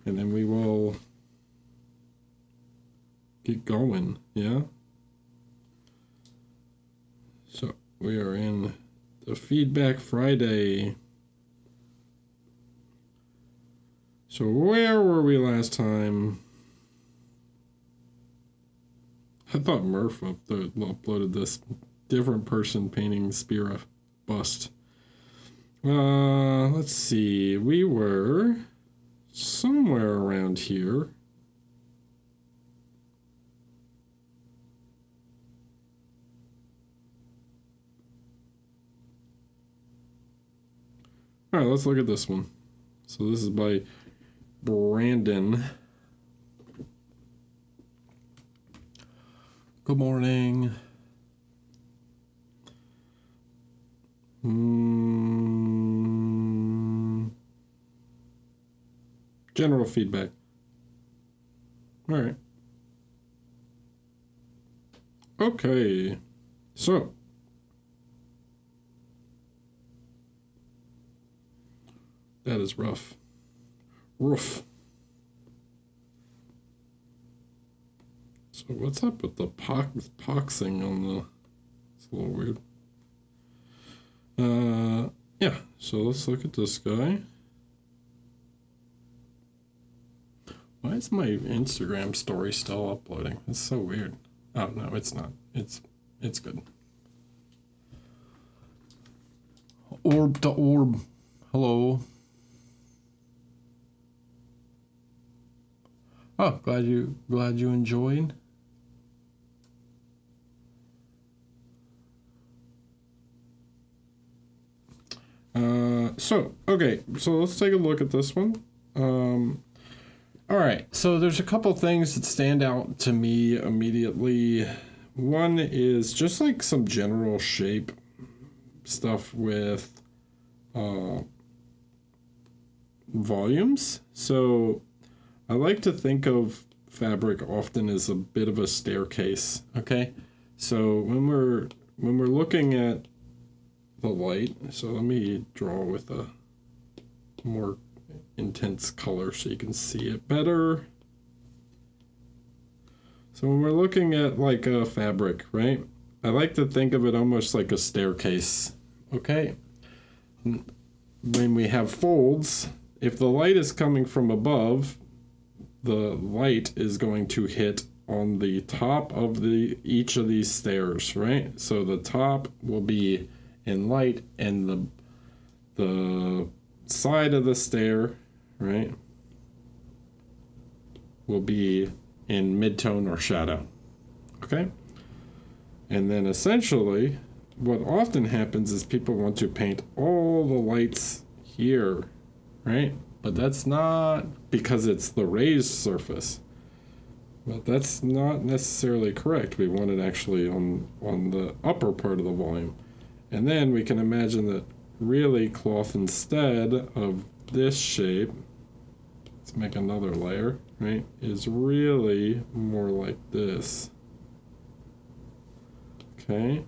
and then we will get going, yeah? So we are in the Feedback Friday. So where were we last time? I thought Murph uploaded this different person painting Spira bust. Let's see. We were somewhere around here. All right, let's look at this one. So this is by Brandon. Good morning. General feedback. All right. Okay. So. That is rough. Roof. So what's up with the poxing on the... It's a little weird. Yeah, so let's look at this guy. Why is my Instagram story still uploading? It's so weird. Oh, no, it's not. It's good. Orb to orb. Hello. Oh, glad you enjoyed. Okay, so let's take a look at this one. All right, so there's a couple things that stand out to me immediately. One is just like some general shape stuff with volumes. So I like to think of fabric often as a bit of a staircase, okay? So when we're looking at the light, so let me draw with a more intense color so you can see it better. So when we're looking at like a fabric, right? I like to think of it almost like a staircase, okay? When we have folds, if the light is coming from above, the light is going to hit on the top of each of these stairs, right? So the top will be in light and the side of the stair, right, will be in midtone or shadow, okay? And then essentially what often happens is people want to paint all the lights here, right? But that's not because it's the raised surface. But that's not necessarily correct. We want it actually on the upper part of the volume. And then we can imagine that really cloth instead of this shape, let's make another layer, right, is really more like this. Okay?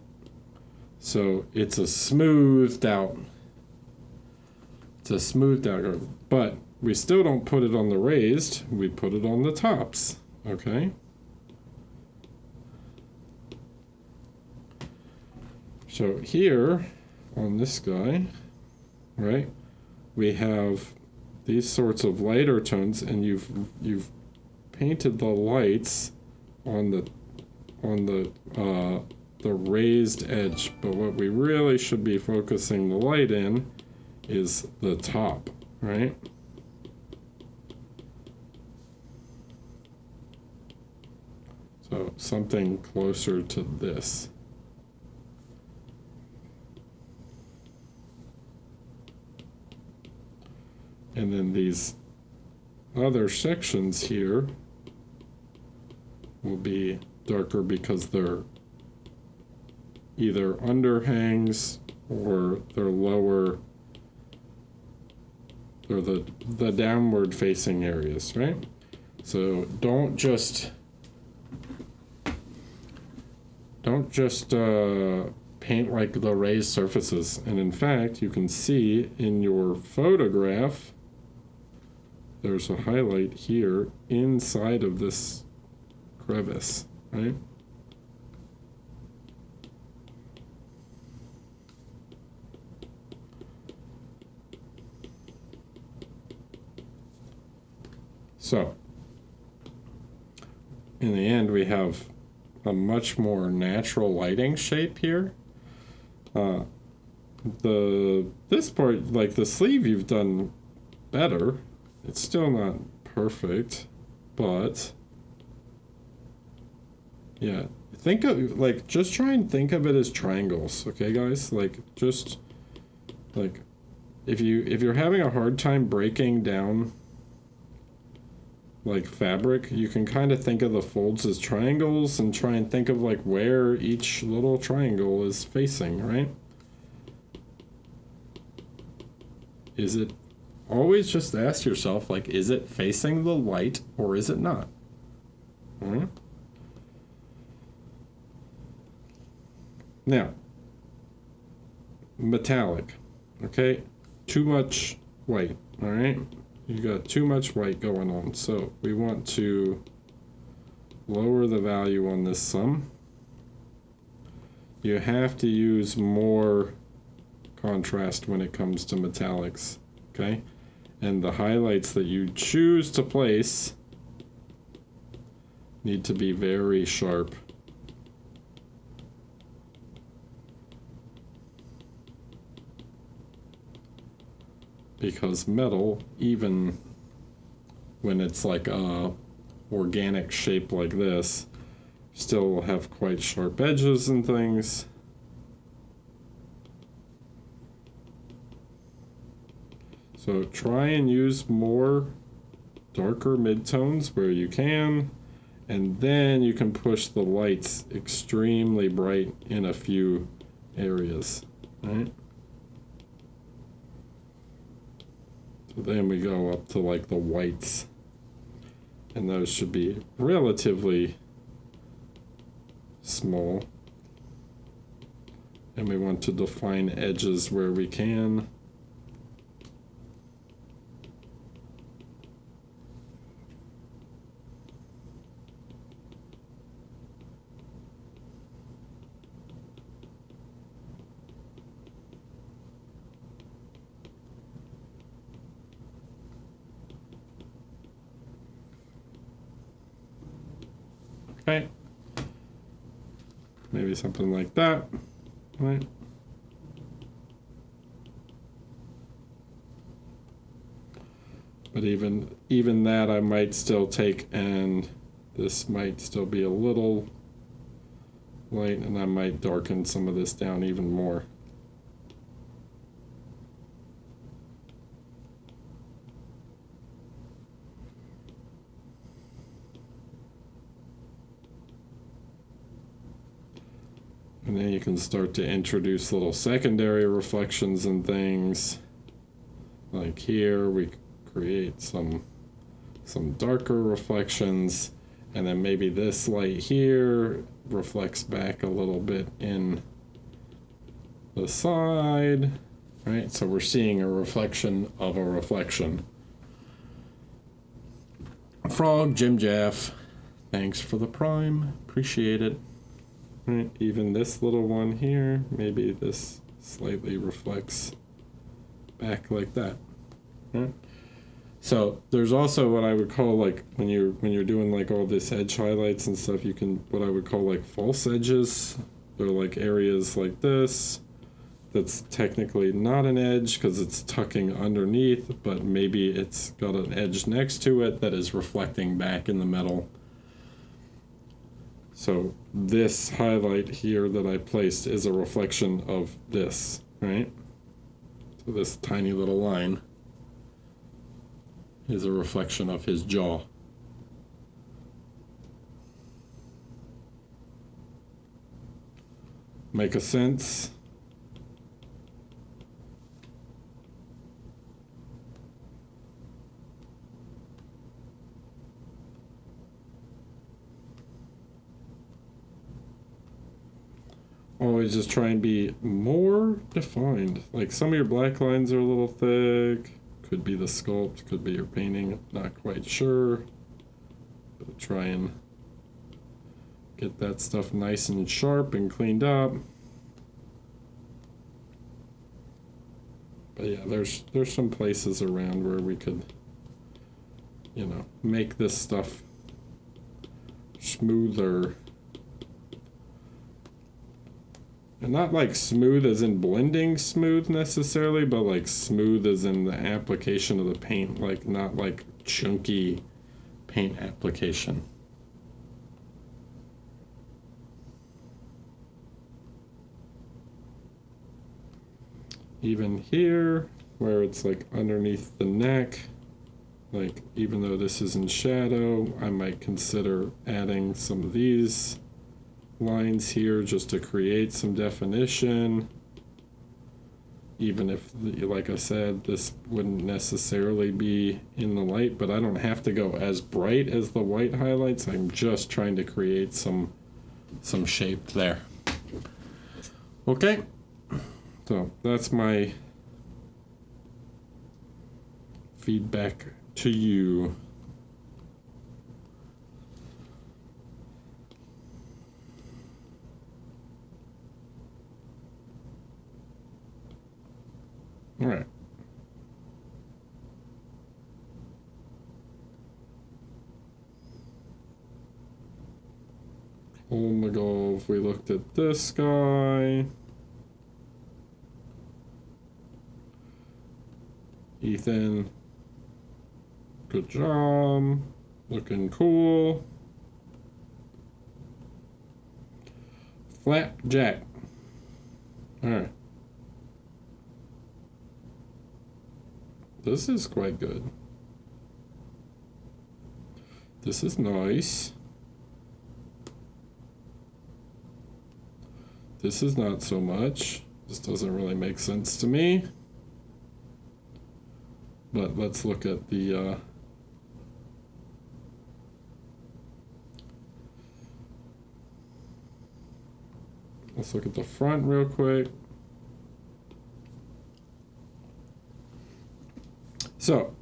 So it's a smoothed out. It's a smoothed out, but we still don't put it on the raised, we put it on the tops, okay? So here, on this guy, right, we have these sorts of lighter tones, and you've painted the lights on the raised edge, but what we really should be focusing the light in is the top, right? So something closer to this. And then these other sections here will be darker because they're either underhangs or they're lower. They're the downward facing areas, right? So don't just paint like the raised surfaces. And in fact, you can see in your photograph there's a highlight here inside of this crevice, right? So, in the end, we have a much more natural lighting shape here. This part, like the sleeve, you've done better. It's still not perfect, but yeah, think of, like, just try and think of it as triangles, okay, guys? Like, just like if you're having a hard time breaking down like fabric, you can kind of think of the folds as triangles and try and think of like where each little triangle is facing, right? Is it always, just ask yourself, like, is it facing the light or is it not? Now, metallic, okay? Too much white, all right? You got too much white going on, so we want to lower the value on this sum. You have to use more contrast when it comes to metallics, okay? And the highlights that you choose to place need to be very sharp. Because metal, even when it's like a organic shape like this, still have quite sharp edges and things. So try and use more darker midtones where you can, and then you can push the lights extremely bright in a few areas, right? So then we go up to like the whites, and those should be relatively small. And we want to define edges where we can. Okay. Maybe something like that, right? But even that I might still take, and this might still be a little light, and I might darken some of this down even more. And then you can start to introduce little secondary reflections and things. Like here, we create some darker reflections, and then maybe this light here reflects back a little bit in the side, right? So we're seeing a reflection of a reflection. Frog, Jim Jaff, thanks for the prime, appreciate it. Right, even this little one here, maybe this slightly reflects back like that. Right? So there's also what I would call, like, when you're doing like all this edge highlights and stuff, you can, what I would call like false edges. They're like areas like this that's technically not an edge because it's tucking underneath, but maybe it's got an edge next to it that is reflecting back in the metal. So this highlight here that I placed is a reflection of this, right? So this tiny little line is a reflection of his jaw. Make a sense? Always just try and be more defined. Like some of your black lines are a little thick. Could be the sculpt, could be your painting, not quite sure. But try and get that stuff nice and sharp and cleaned up. But yeah, there's some places around where we could, you know, make this stuff smoother. And not like smooth as in blending smooth necessarily, but like smooth as in the application of the paint, like not like chunky paint application. Even here, where it's like underneath the neck, like even though this is in shadow, I might consider adding some of these lines here just to create some definition. Even if, like I said, this wouldn't necessarily be in the light, but I don't have to go as bright as the white highlights. I'm just trying to create some shape there. Okay, so that's my feedback to you. All right. Kolmogorov, we looked at this guy. Ethan, good job. Looking cool. Flapjack. All right. This is quite good. This is nice. This is not so much. This doesn't really make sense to me. But let's look at the let's look at the front real quick. So,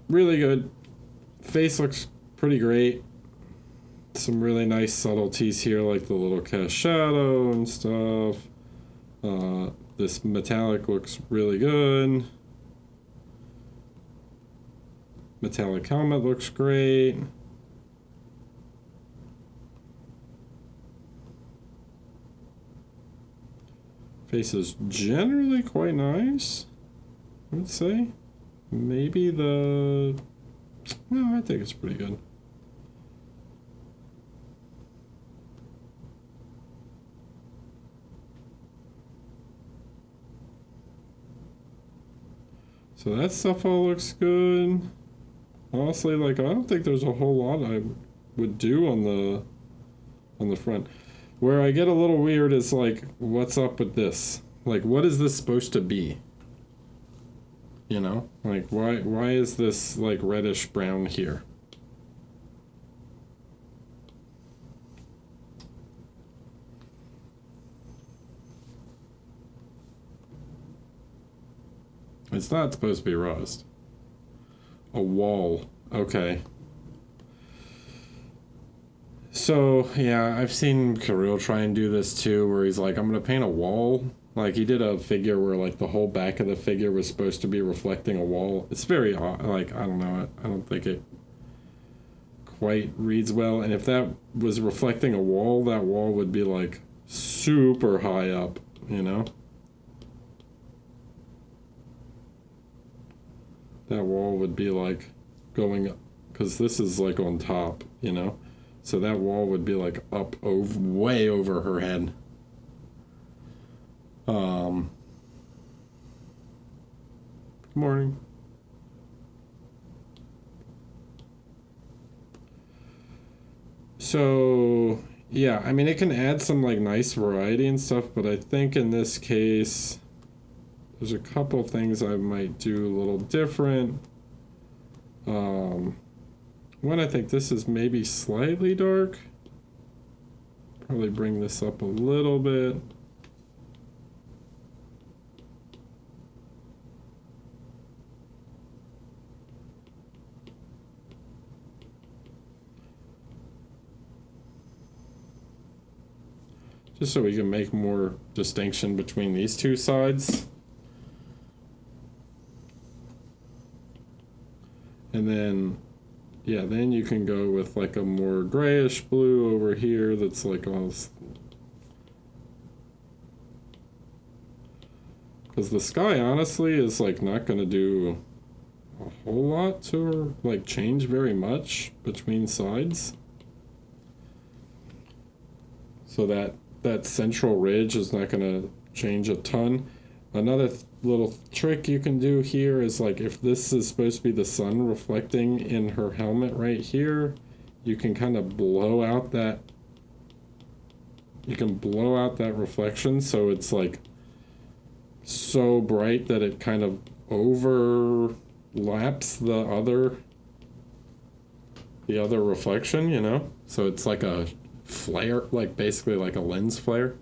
really good. Face looks pretty great. Some really nice subtleties here, like the little cast shadow and stuff. This metallic looks really good. Metallic helmet looks great. Face is generally quite nice, I would say. Maybe no, I think it's pretty good. So that stuff all looks good. Honestly, like, I don't think there's a whole lot I would do on the front. Where I get a little weird is like, what's up with this? Like, what is this supposed to be? You know, like why is this like reddish brown here? It's not supposed to be rust. A wall. Okay. So, yeah, I've seen Kirill try and do this too, where he's like, I'm going to paint a wall. Like, he did a figure where, like, the whole back of the figure was supposed to be reflecting a wall. It's very odd. Like, I don't know. I don't think it quite reads well. And if that was reflecting a wall, that wall would be, like, super high up, you know? That wall would be, like, going up. Because this is, like, on top, you know? So that wall would be, like, up way over her head. Good morning. So, yeah, I mean, it can add some, like, nice variety and stuff, but I think in this case, there's a couple things I might do a little different. One, I think this is maybe slightly dark. Probably bring this up a little bit. just so we can make more distinction between these two sides. And then, yeah, then you can go with like a more grayish blue over here that's like all... Because the sky, honestly, is like not going to do a whole lot to like change very much between sides. So that central ridge is not going to change a ton. Another little trick you can do here is like if this is supposed to be the sun reflecting in her helmet right here, you can kind of blow out that reflection so it's like so bright that it kind of overlaps the other reflection, you know? So it's like a flare, like basically like a lens flare.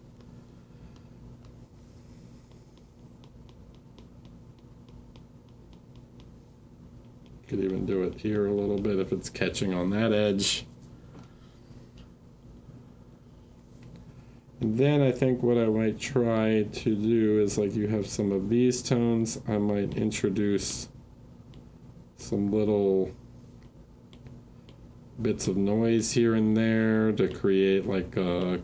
Could even do it here a little bit if it's catching on that edge. And then I think what I might try to do is like you have some of these tones, I might introduce some little bits of noise here and there to create like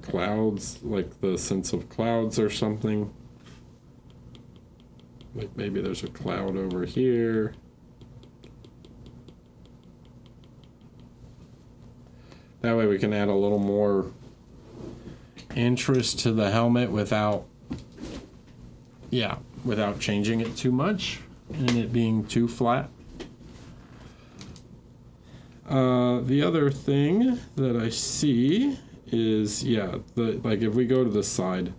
clouds, like the sense of clouds or something. Like maybe there's a cloud over here. That way we can add a little more interest to the helmet without changing it too much and it being too flat. The other thing that I see is, like if we go to the side.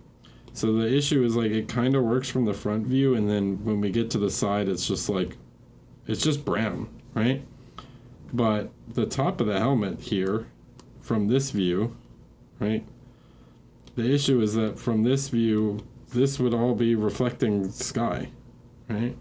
So the issue is like it kind of works from the front view, and then when we get to the side, it's just brown, right? But the top of the helmet here, from this view, right? The issue is that from this view, this would all be reflecting sky, right?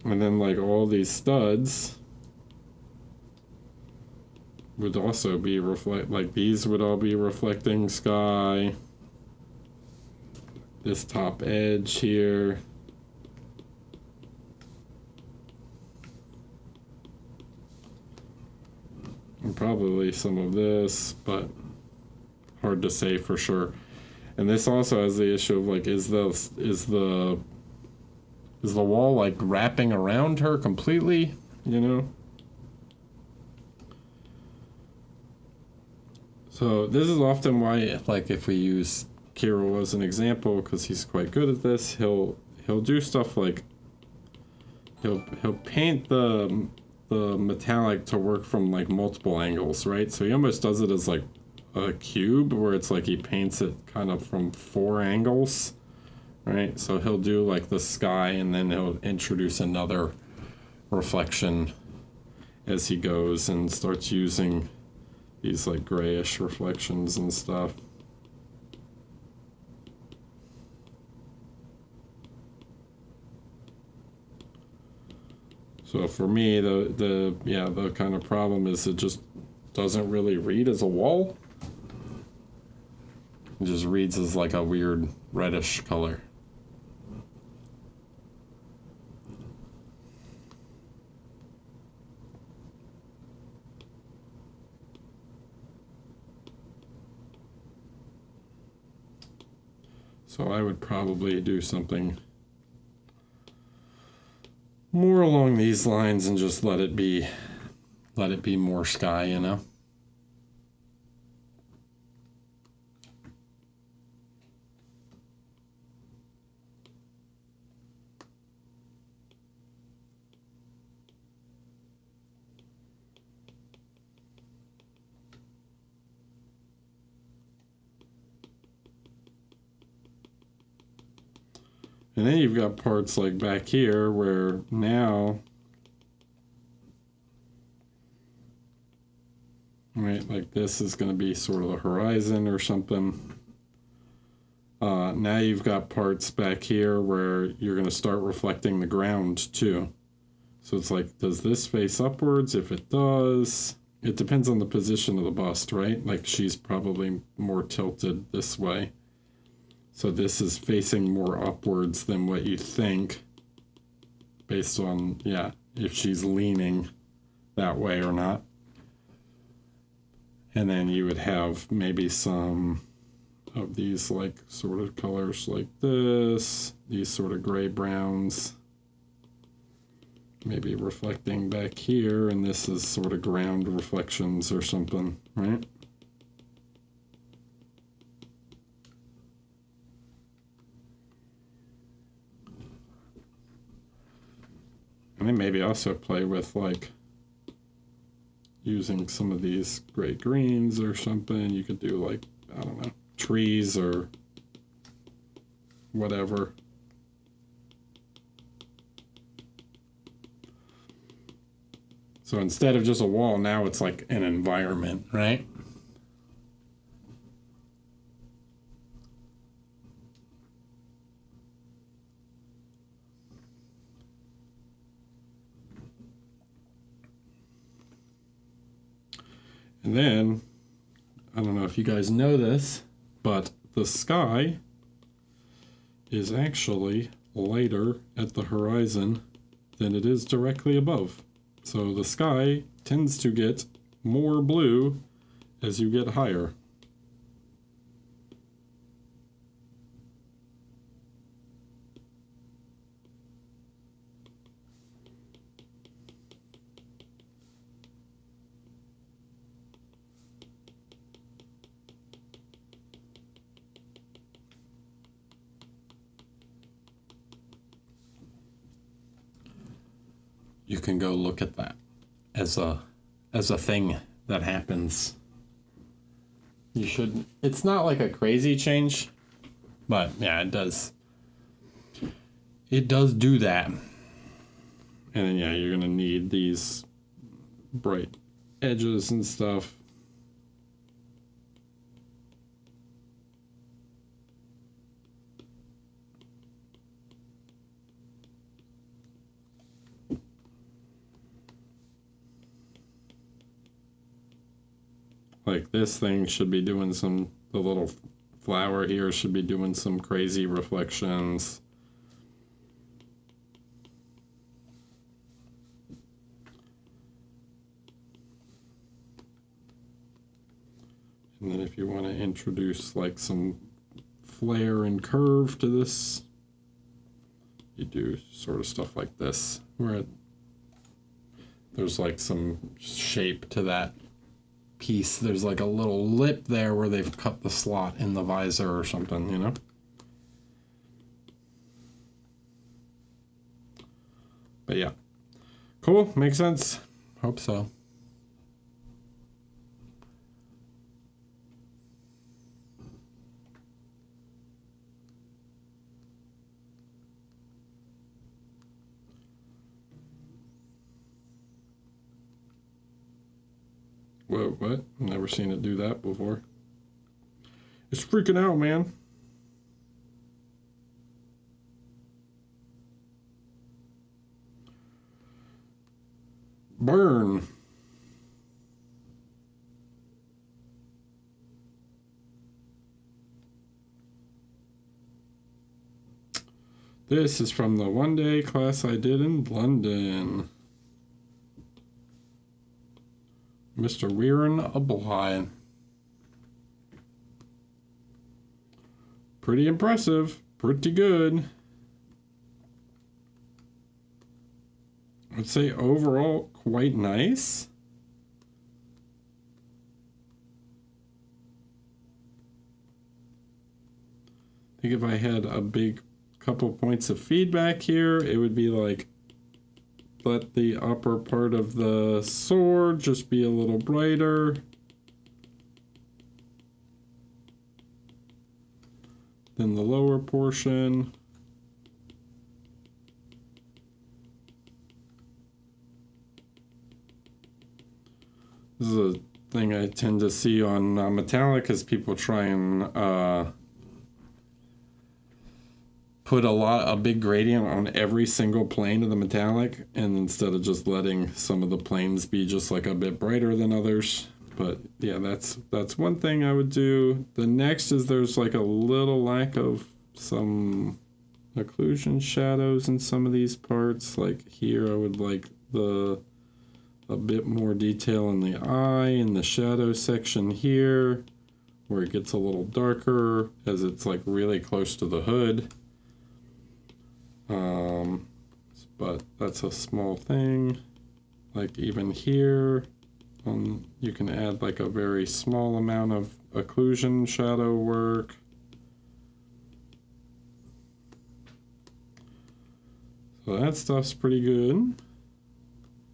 And then like all these studs would also be like these would all be reflecting sky. This top edge here. And probably some of this, but hard to say for sure. And this also has the issue of like, is the wall like wrapping around her completely, you know? So this is often why, like if we use Kirill as an example, because he's quite good at this, he'll do stuff like he'll paint the metallic to work from like multiple angles, right? So he almost does it as like a cube where it's like he paints it kind of from 4 angles. Right, so he'll do like the sky and then he'll introduce another reflection as he goes and starts using these like grayish reflections and stuff. So for me, the kind of problem is it just doesn't really read as a wall. It just reads as like a weird reddish color. So I would probably do something more along these lines and just let it be more sky, you know? And then you've got parts like back here where now right? Like this is going to be sort of the horizon or something. Now you've got parts back here where you're going to start reflecting the ground too. So it's like, does this face upwards? If it does, it depends on the position of the bust, right? Like she's probably more tilted this way. So this is facing more upwards than what you think based on, yeah, if she's leaning that way or not. And then you would have maybe some of these like sort of colors like this, these sort of gray browns, maybe reflecting back here, and this is sort of ground reflections or something, right? And then maybe also play with like using some of these gray greens or something. You could do like, I don't know, trees or whatever. So instead of just a wall, now it's like an environment, right? And then, I don't know if you guys know this, but the sky is actually lighter at the horizon than it is directly above. So the sky tends to get more blue as you get higher. You can go look at that as a thing that happens. You should. It's not like a crazy change, but yeah, it does. It does do that. And then yeah, you're gonna need these bright edges and stuff. Like this thing should be doing some, the little flower here should be doing some crazy reflections. And then if you want to introduce like some flare and curve to this, you do sort of stuff like this, where there's like some shape to that piece. There's like a little lip there where they've cut the slot in the visor or something, you know? But yeah. Cool, makes sense. Hope so. Whoa, what? Never seen it do that before. It's freaking out, man. Burn. This is from the one-day class I did in London. Mr. Weiren Abelheim. Pretty impressive. Pretty good. I'd say overall quite nice. I think if I had a big couple points of feedback here, it would be like, let the upper part of the sword just be a little brighter. Than the lower portion. This is thing I tend to see on metallic is people try and put a big gradient on every single plane of the metallic, and instead of just letting some of the planes be just like a bit brighter than others. But yeah, that's one thing I would do. The next is there's like a little lack of some occlusion shadows in some of these parts. Like here, I would like a bit more detail in the eye and the shadow section here, where it gets a little darker as it's like really close to the hood. But that's a small thing. Like even here, you can add like a very small amount of occlusion shadow work. So that stuff's pretty good.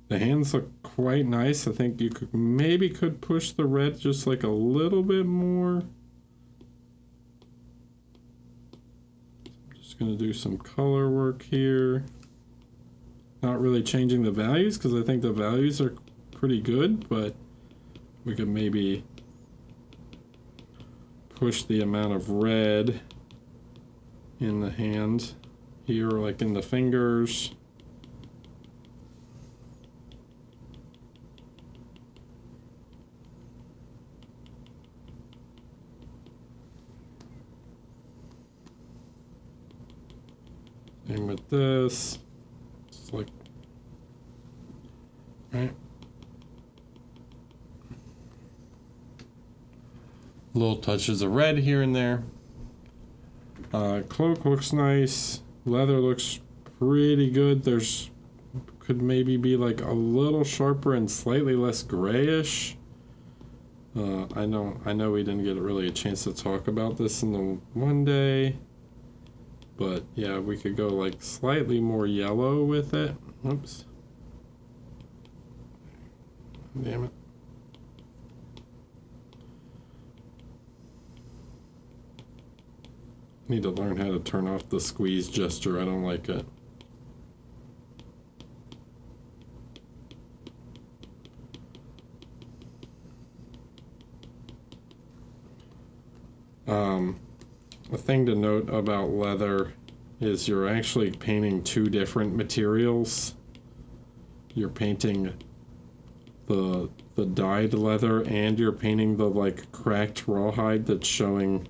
The hands look quite nice. I think you could push the red just like a little bit more. Just gonna do some color work here. Not really changing the values because I think the values are pretty good, but we could maybe push the amount of red in the hand here, like in the fingers. Same with this. It's like, right? Little touches of red here and there. Cloak looks nice. Leather looks pretty good. Could maybe be like a little sharper and slightly less grayish. I know we didn't get really a chance to talk about this in the one day. But yeah, we could go like slightly more yellow with it. Oops. Damn it. Need to learn how to turn off the squeeze gesture. I don't like it. A thing to note about leather is you're actually painting two different materials. You're painting the dyed leather, and you're painting the like cracked rawhide that's showing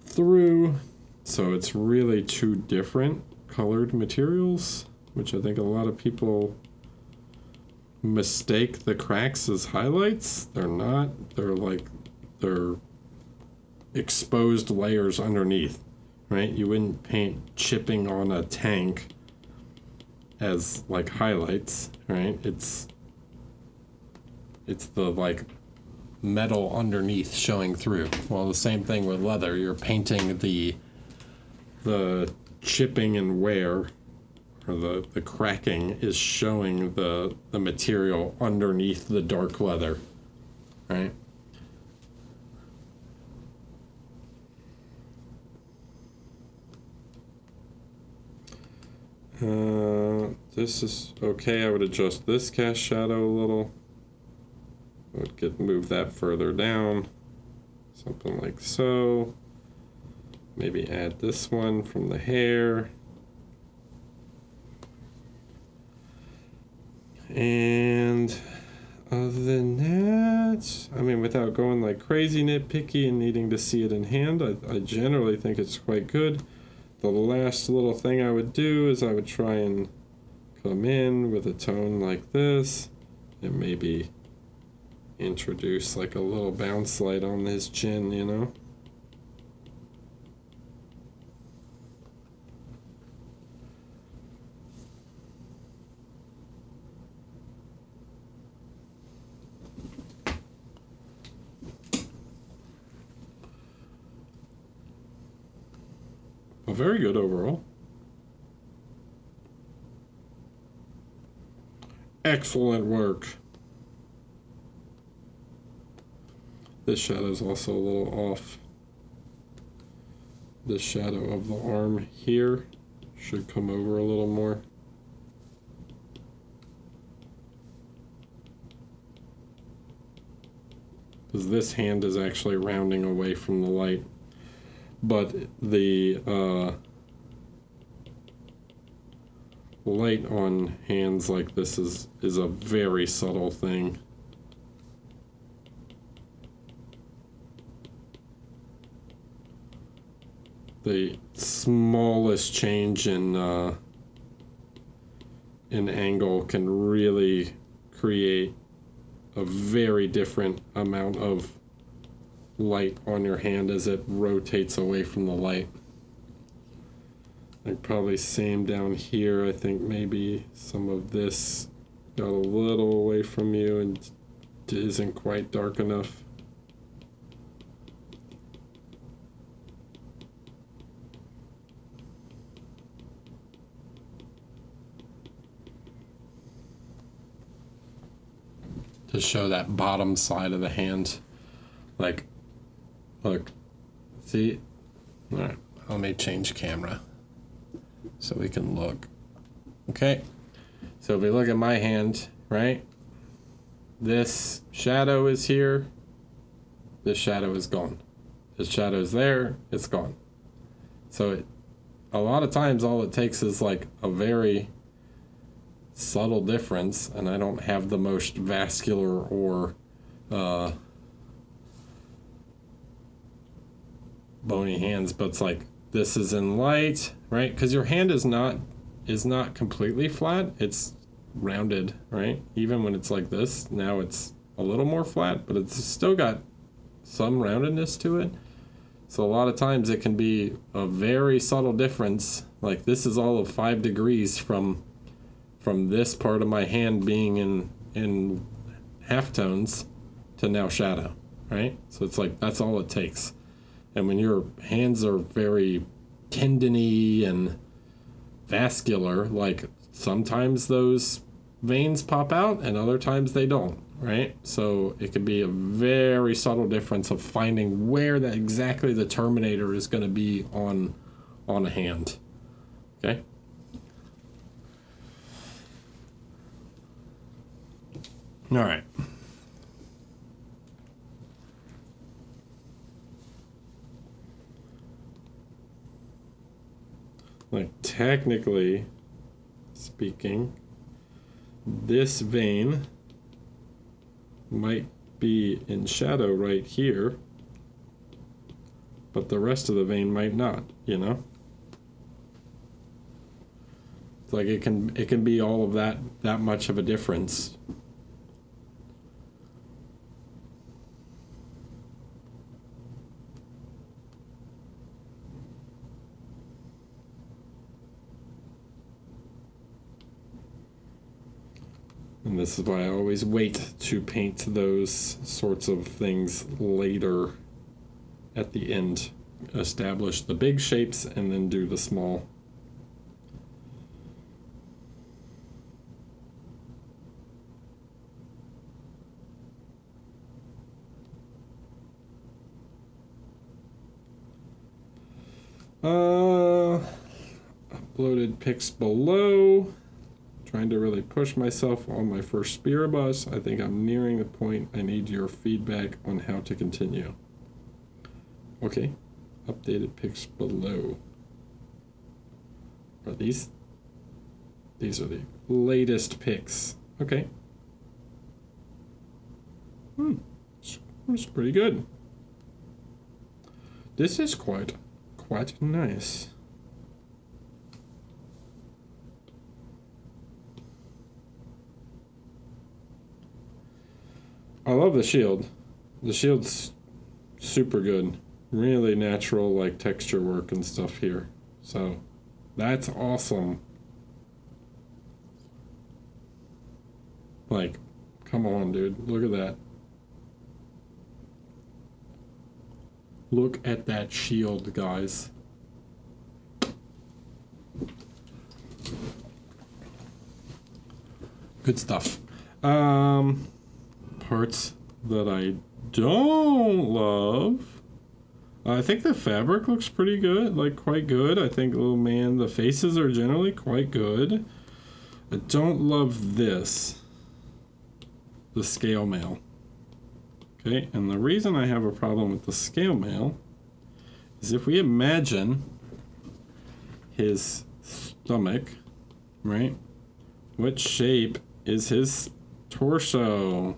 through. So it's really two different colored materials, which I think a lot of people mistake the cracks as highlights. They're not. They're exposed layers underneath, right? You wouldn't paint chipping on a tank as like highlights, right? It's the like metal underneath showing through. Well, the same thing with leather. You're painting the chipping and wear, or the cracking is showing the material underneath the dark leather, right? This is okay. I would adjust this cast shadow a little. I would move that further down, something like so. Maybe add this one from the hair. And other than that, I mean, without going like crazy nitpicky and needing to see it in hand, I generally think it's quite good. The last little thing I would do is I would try and come in with a tone like this and maybe introduce like a little bounce light on his chin, you know? Well, very good overall. Excellent work. This shadow is also a little off. This shadow of the arm here should come over a little more. because this hand is actually rounding away from the light. But the light on hands like this is a very subtle thing. The smallest change in angle can really create a very different amount of light on your hand as it rotates away from the light. Like probably same down here. I think maybe some of this got a little away from you and isn't quite dark enough. To show that bottom side of the hand. Like, look, see? All right, let me change camera so we can look. Okay, so if we look at my hand, right? This shadow is here, this shadow is gone. This shadow is there, it's gone. So a lot of times all it takes is like a very subtle difference, and I don't have the most vascular or bony hands, but it's like this is in light, right? Because your hand is not completely flat, it's rounded, right? Even when it's like this, now it's a little more flat, but it's still got some roundedness to it. So a lot of times it can be a very subtle difference. Like this is all of 5 degrees from this part of my hand being in halftones to now shadow, right? So it's like that's all it takes. And when your hands are very tendony and vascular, like sometimes those veins pop out and other times they don't, right? So it could be a very subtle difference of finding where exactly the terminator is going to be on a hand. Okay? All right. Like technically speaking, this vein might be in shadow right here, but the rest of the vein might not, you know? It's like it can be all of that much of a difference. And this is why I always wait to paint those sorts of things later at the end. Establish the big shapes and then do the small. Uploaded pics below. Trying to really push myself on my first Spiribus. I think I'm nearing the point. I need your feedback on how to continue. Okay, updated pics below. Are these are the latest pics. Okay. It's pretty good. This is quite nice. I love the shield. The shield's super good. Really natural, like texture work and stuff here. So that's awesome. Like, come on, dude. Look at that. Look at that shield, guys. Good stuff. Parts that I don't love. I think the fabric looks pretty good, like quite good. I think, oh man, the faces are generally quite good. I don't love this. The scale mail. Okay, and the reason I have a problem with the scale mail is if we imagine his stomach, right? What shape is his torso?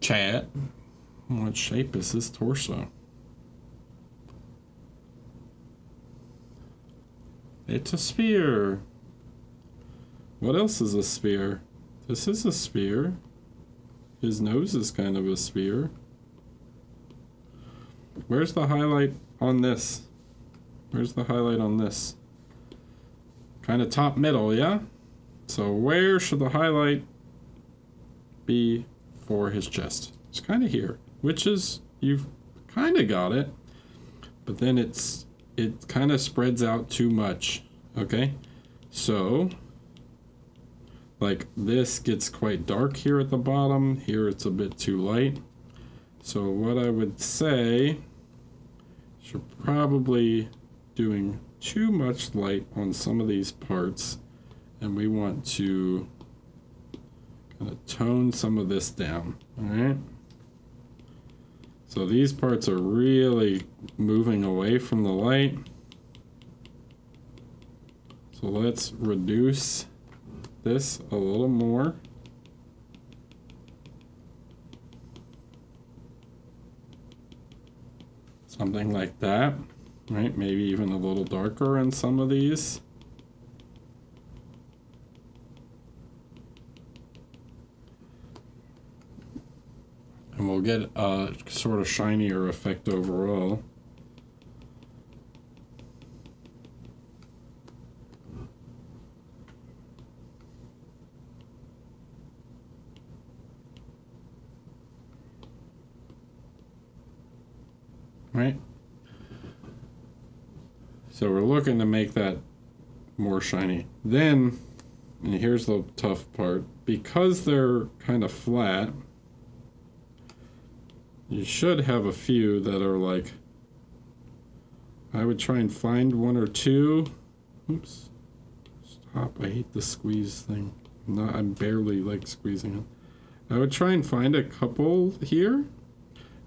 Chat, what shape is his torso? It's a sphere. What else is a sphere? This is a sphere. His nose is kind of a sphere. Where's the highlight on this? Where's the highlight on this? Kind of top middle, yeah? So where should the highlight be for his chest? It's kind of here, which is, you've kind of got it, but then it kind of spreads out too much, okay? So, like this gets quite dark here at the bottom. Here it's a bit too light. So what I would say, you're probably doing too much light on some of these parts, and we want to kind of tone some of this down, all right? So these parts are really moving away from the light. So let's reduce this a little more. Something like that, right? Maybe even a little darker in some of these. And we'll get a sort of shinier effect overall. Right? So we're looking to make that more shiny. Then, and here's the tough part, because they're kind of flat, you should have a few that are like, I would try and find one or two. Oops. Stop. I hate the squeeze thing. I'm barely like squeezing it. I would try and find a couple here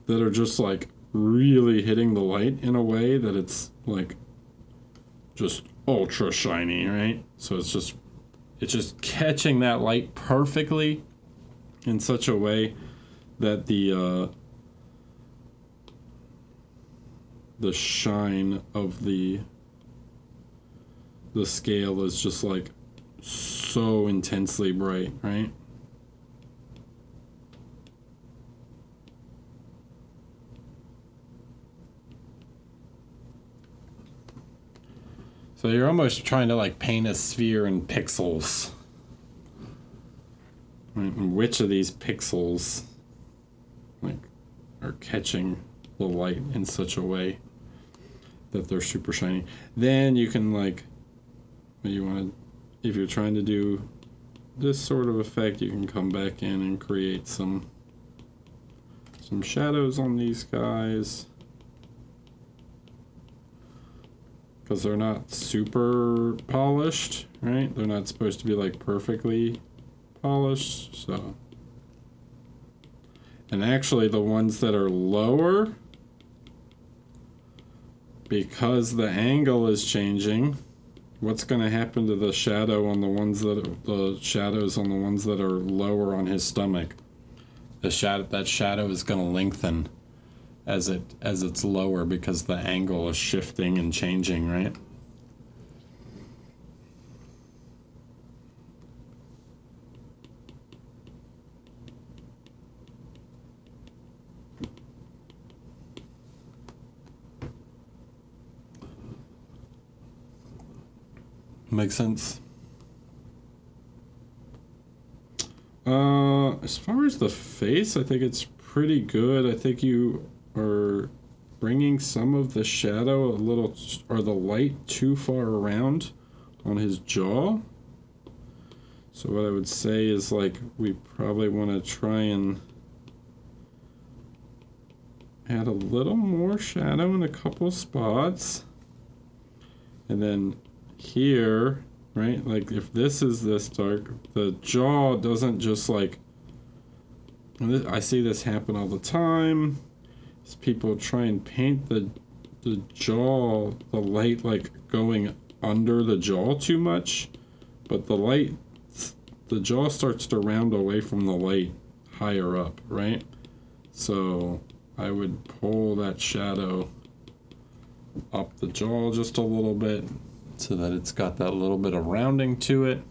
that are just like really hitting the light in a way that it's like just ultra shiny, right? So it's just catching that light perfectly in such a way that the shine of the scale is just like so intensely bright, right? So you're almost trying to like paint a sphere in pixels. Right? And which of these pixels like are catching the light in such a way that they're super shiny. Then you can like, what you want to, if you're trying to do this sort of effect, you can come back in and create some shadows on these guys. Because they're not super polished, right? They're not supposed to be like perfectly polished, so. And actually the ones that are lower, because the angle is changing, what's going to happen to the shadow on the ones that the shadows on the ones that are lower on his stomach? That shadow is going to lengthen as it's lower because the angle is shifting and changing, right? Makes sense. As far as the face, I think it's pretty good. I think you are bringing some of the shadow a little, or the light too far around on his jaw. So what I would say is like we probably want to try and add a little more shadow in a couple spots. And then here, right, like if this is this dark, the jaw doesn't just like, I see this happen all the time. Is people try and paint the jaw, the light like going under the jaw too much, but the jaw starts to round away from the light higher up, right? So I would pull that shadow up the jaw just a little bit so that it's got that little bit of rounding to it.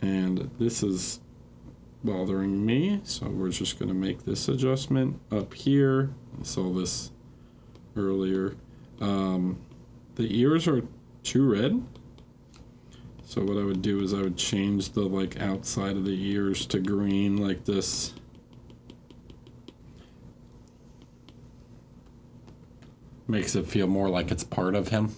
And this is bothering me, so we're just going to make this adjustment up here. I saw this earlier. The ears are too red, so what I would do is I would change the like outside of the ears to green like this. Makes it feel more like it's part of him.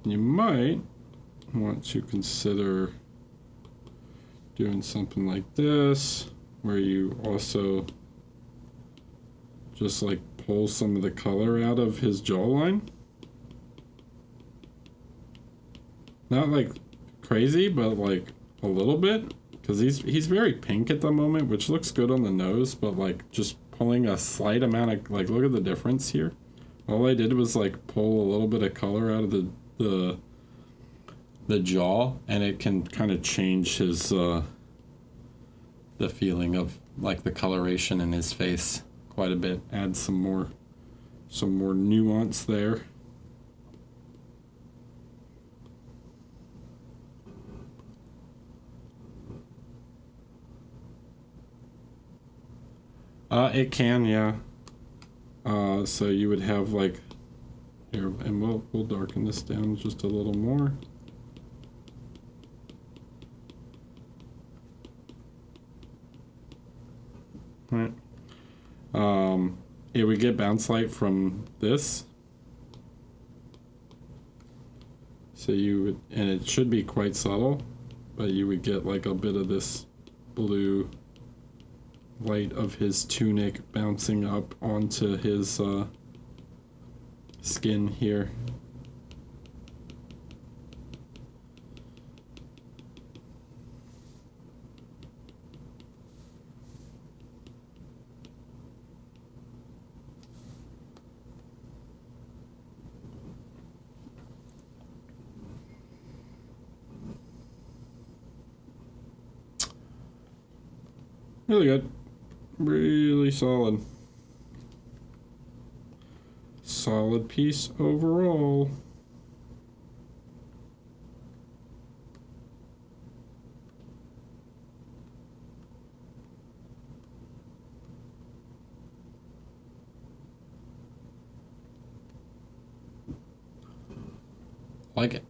You might want to consider doing something like this, where you also just like pull some of the color out of his jawline. Not like crazy, but like a little bit, because he's very pink at the moment, which looks good on the nose, but like just pulling a slight amount of, like, look at the difference here. All I did was like pull a little bit of color out of the jaw, and it can kind of change his the feeling of like the coloration in his face quite a bit. Add some more nuance there. It can, yeah. So you would have like here, and we'll darken this down just a little more. Right. It would get bounce light from this. So you would, and it should be quite subtle, but you would get like a bit of this blue light of his tunic bouncing up onto his skin here. Really good. Really solid. Solid piece overall. Like it.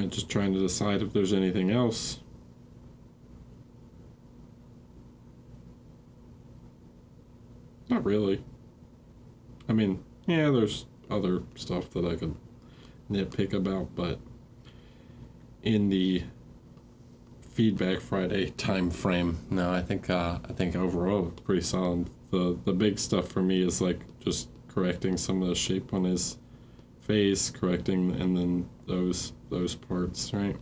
Just trying to decide if there's anything else. Not really. I mean, yeah, there's other stuff that I could nitpick about, but in the Feedback Friday time frame, no, I think overall pretty solid. The big stuff for me is like just correcting some of the shape on his face, correcting, and then those parts, right?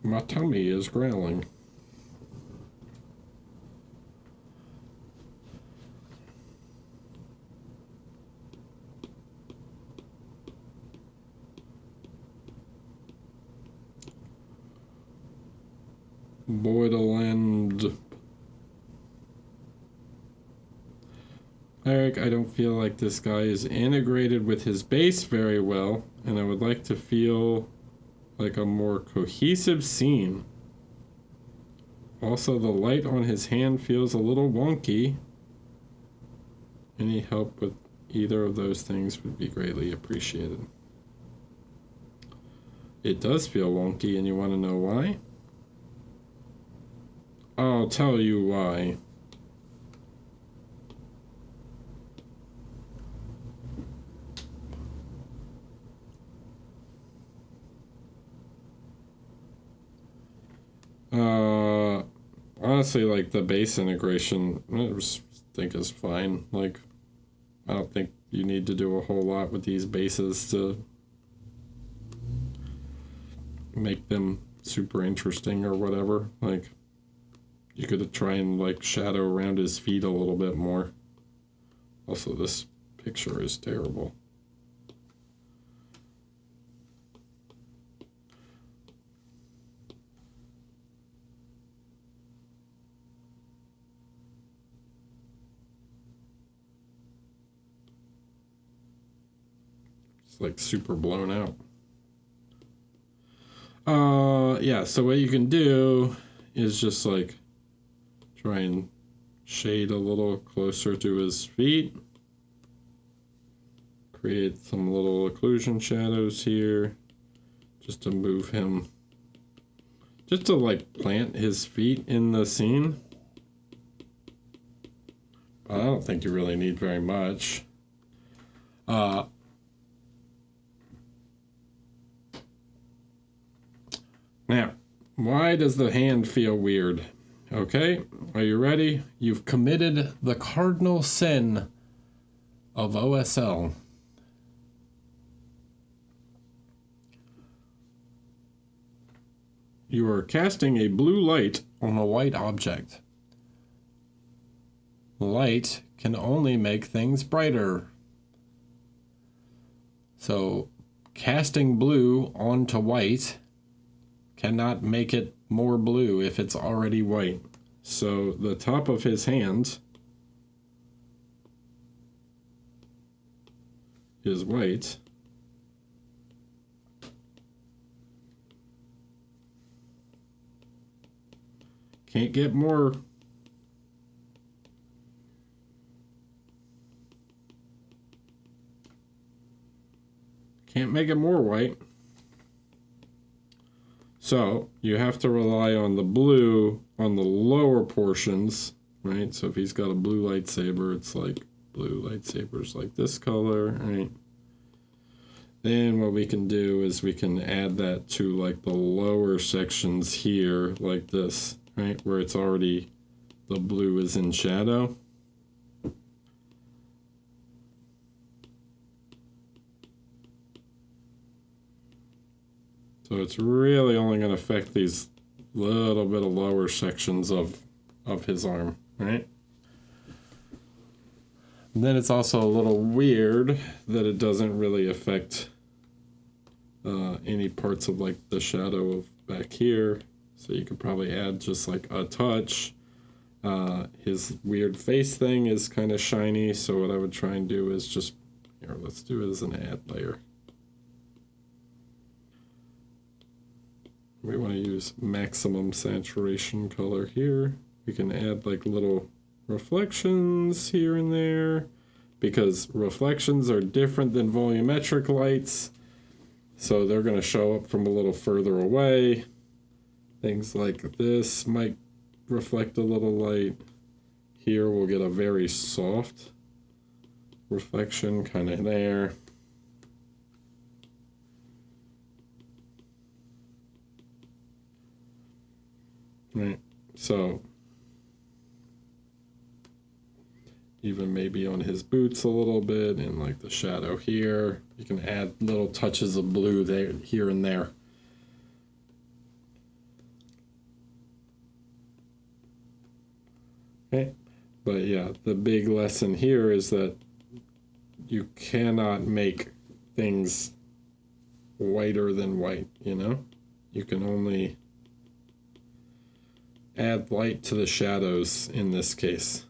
My tummy is growling. Boydeland. like I don't feel like this guy is integrated with his base very well, and I would like to feel like a more cohesive scene. Also, the light on his hand feels a little wonky. Any help with either of those things would be greatly appreciated. It does feel wonky, and you want to know why? I'll tell you why. Honestly, like the base integration, I just think is fine. Like, I don't think you need to do a whole lot with these bases to make them super interesting or whatever. Like, you could try and like shadow around his feet a little bit more. Also, this picture is terrible. Like super blown out. Yeah, so what you can do is just like try and shade a little closer to his feet. Create some little occlusion shadows here just to move him, just to like plant his feet in the scene. I don't think you really need very much. Now, why does the hand feel weird? Okay, are you ready? You've committed the cardinal sin of OSL. You are casting a blue light on a white object. Light can only make things brighter. So, casting blue onto white cannot make it more blue if it's already white. So the top of his hand is white. Can't get more. Can't make it more white. So you have to rely on the blue on the lower portions, right? So if he's got a blue lightsaber, it's like blue lightsabers like this color, right? Then what we can do is we can add that to like the lower sections here, like this, right? Where it's already, the blue is in shadow. So it's really only going to affect these little bit of lower sections of his arm, right? And then it's also a little weird that it doesn't really affect any parts of like the shadow of back here. So you could probably add just like a touch. His weird face thing is kind of shiny. So what I would try and do is just, here, let's do it as an add layer. We want to use maximum saturation color here. We can add like little reflections here and there, because reflections are different than volumetric lights. So they're going to show up from a little further away. Things like this might reflect a little light. Here we'll get a very soft reflection kind of there. Right, so even maybe on his boots a little bit, and like the shadow here, you can add little touches of blue there, here and there. Okay, but yeah, the big lesson here is that you cannot make things whiter than white, you know? You can only add light to the shadows in this case.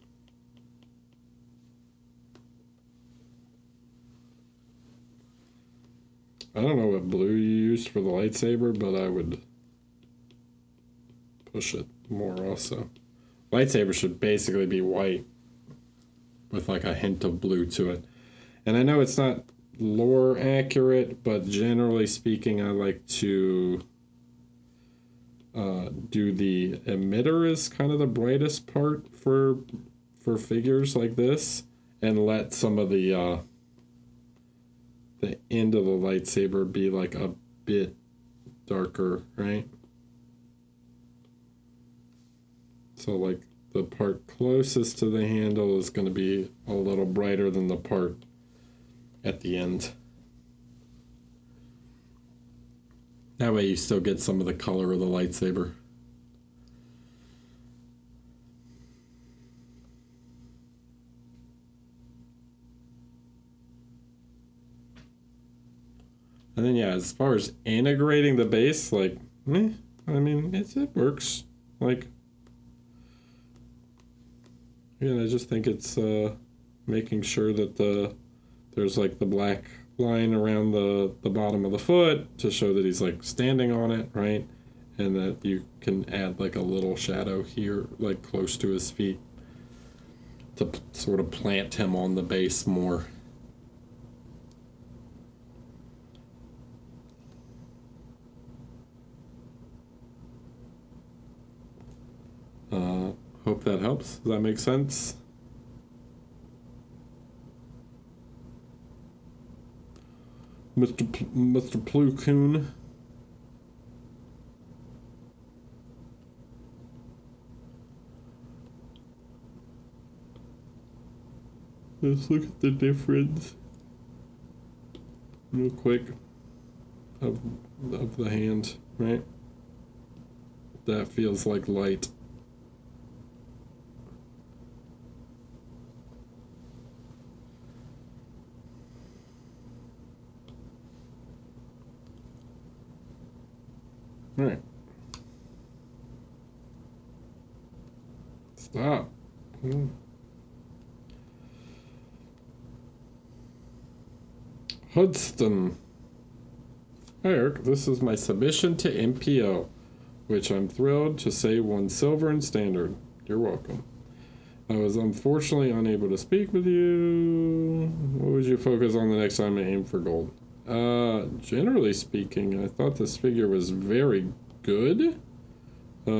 I don't know what blue you used for the lightsaber, but I would push it more also. Lightsaber should basically be white with like a hint of blue to it. And I know it's not lore accurate, but generally speaking, I like to do the emitter as kind of the brightest part for figures like this, and let some of the end of the lightsaber be like a bit darker, right? So like the part closest to the handle is going to be a little brighter than the part at the end. That way you still get some of the color of the lightsaber. And then yeah, as far as integrating the base, like, I mean, it works. Like, again, I just think it's making sure that there's like the black line around the bottom of the foot to show that he's like standing on it, right? And that you can add like a little shadow here, like close to his feet, to sort of plant him on the base more. Hope that helps. Does that make sense? Mr. Plo Koon. Let's look at the difference real quick of the hand, right? That feels like light. All right. Stop. Hudson. Hi, Eric. This is my submission to MPO, which I'm thrilled to say won silver and standard. You're welcome. I was unfortunately unable to speak with you. What would you focus on the next time I aim for gold? Generally speaking, I thought this figure was very good. I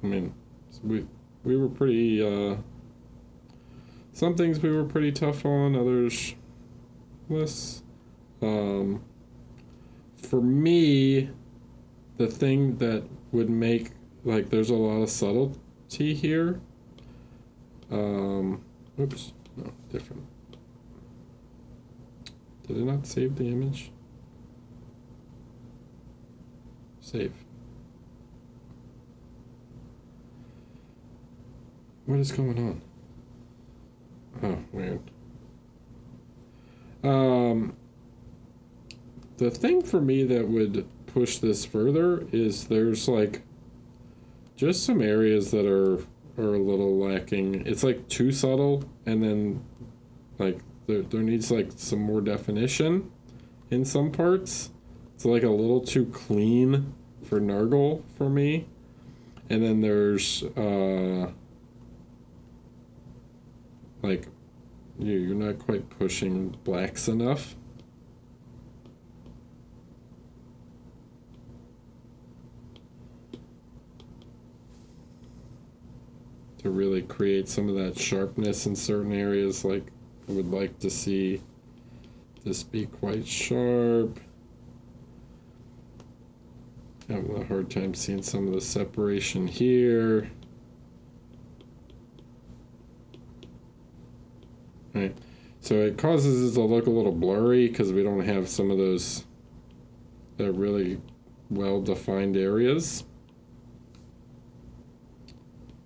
mean, we were pretty, some things we were pretty tough on, others less. For me, the thing that would make, like, there's a lot of subtlety here. Oops, no, different. Did it not save the image? Save. What is going on? Oh, weird. The thing for me that would push this further is there's like just some areas that are a little lacking. It's like too subtle, and then like there needs like some more definition in some parts. It's like a little too clean for Nurgle for me. And then there's like you're not quite pushing blacks enough. To really create some of that sharpness in certain areas. Like, I would like to see this be quite sharp. Having a hard time seeing some of the separation here. Right, so it causes it to look a little blurry because we don't have some of those really well-defined areas.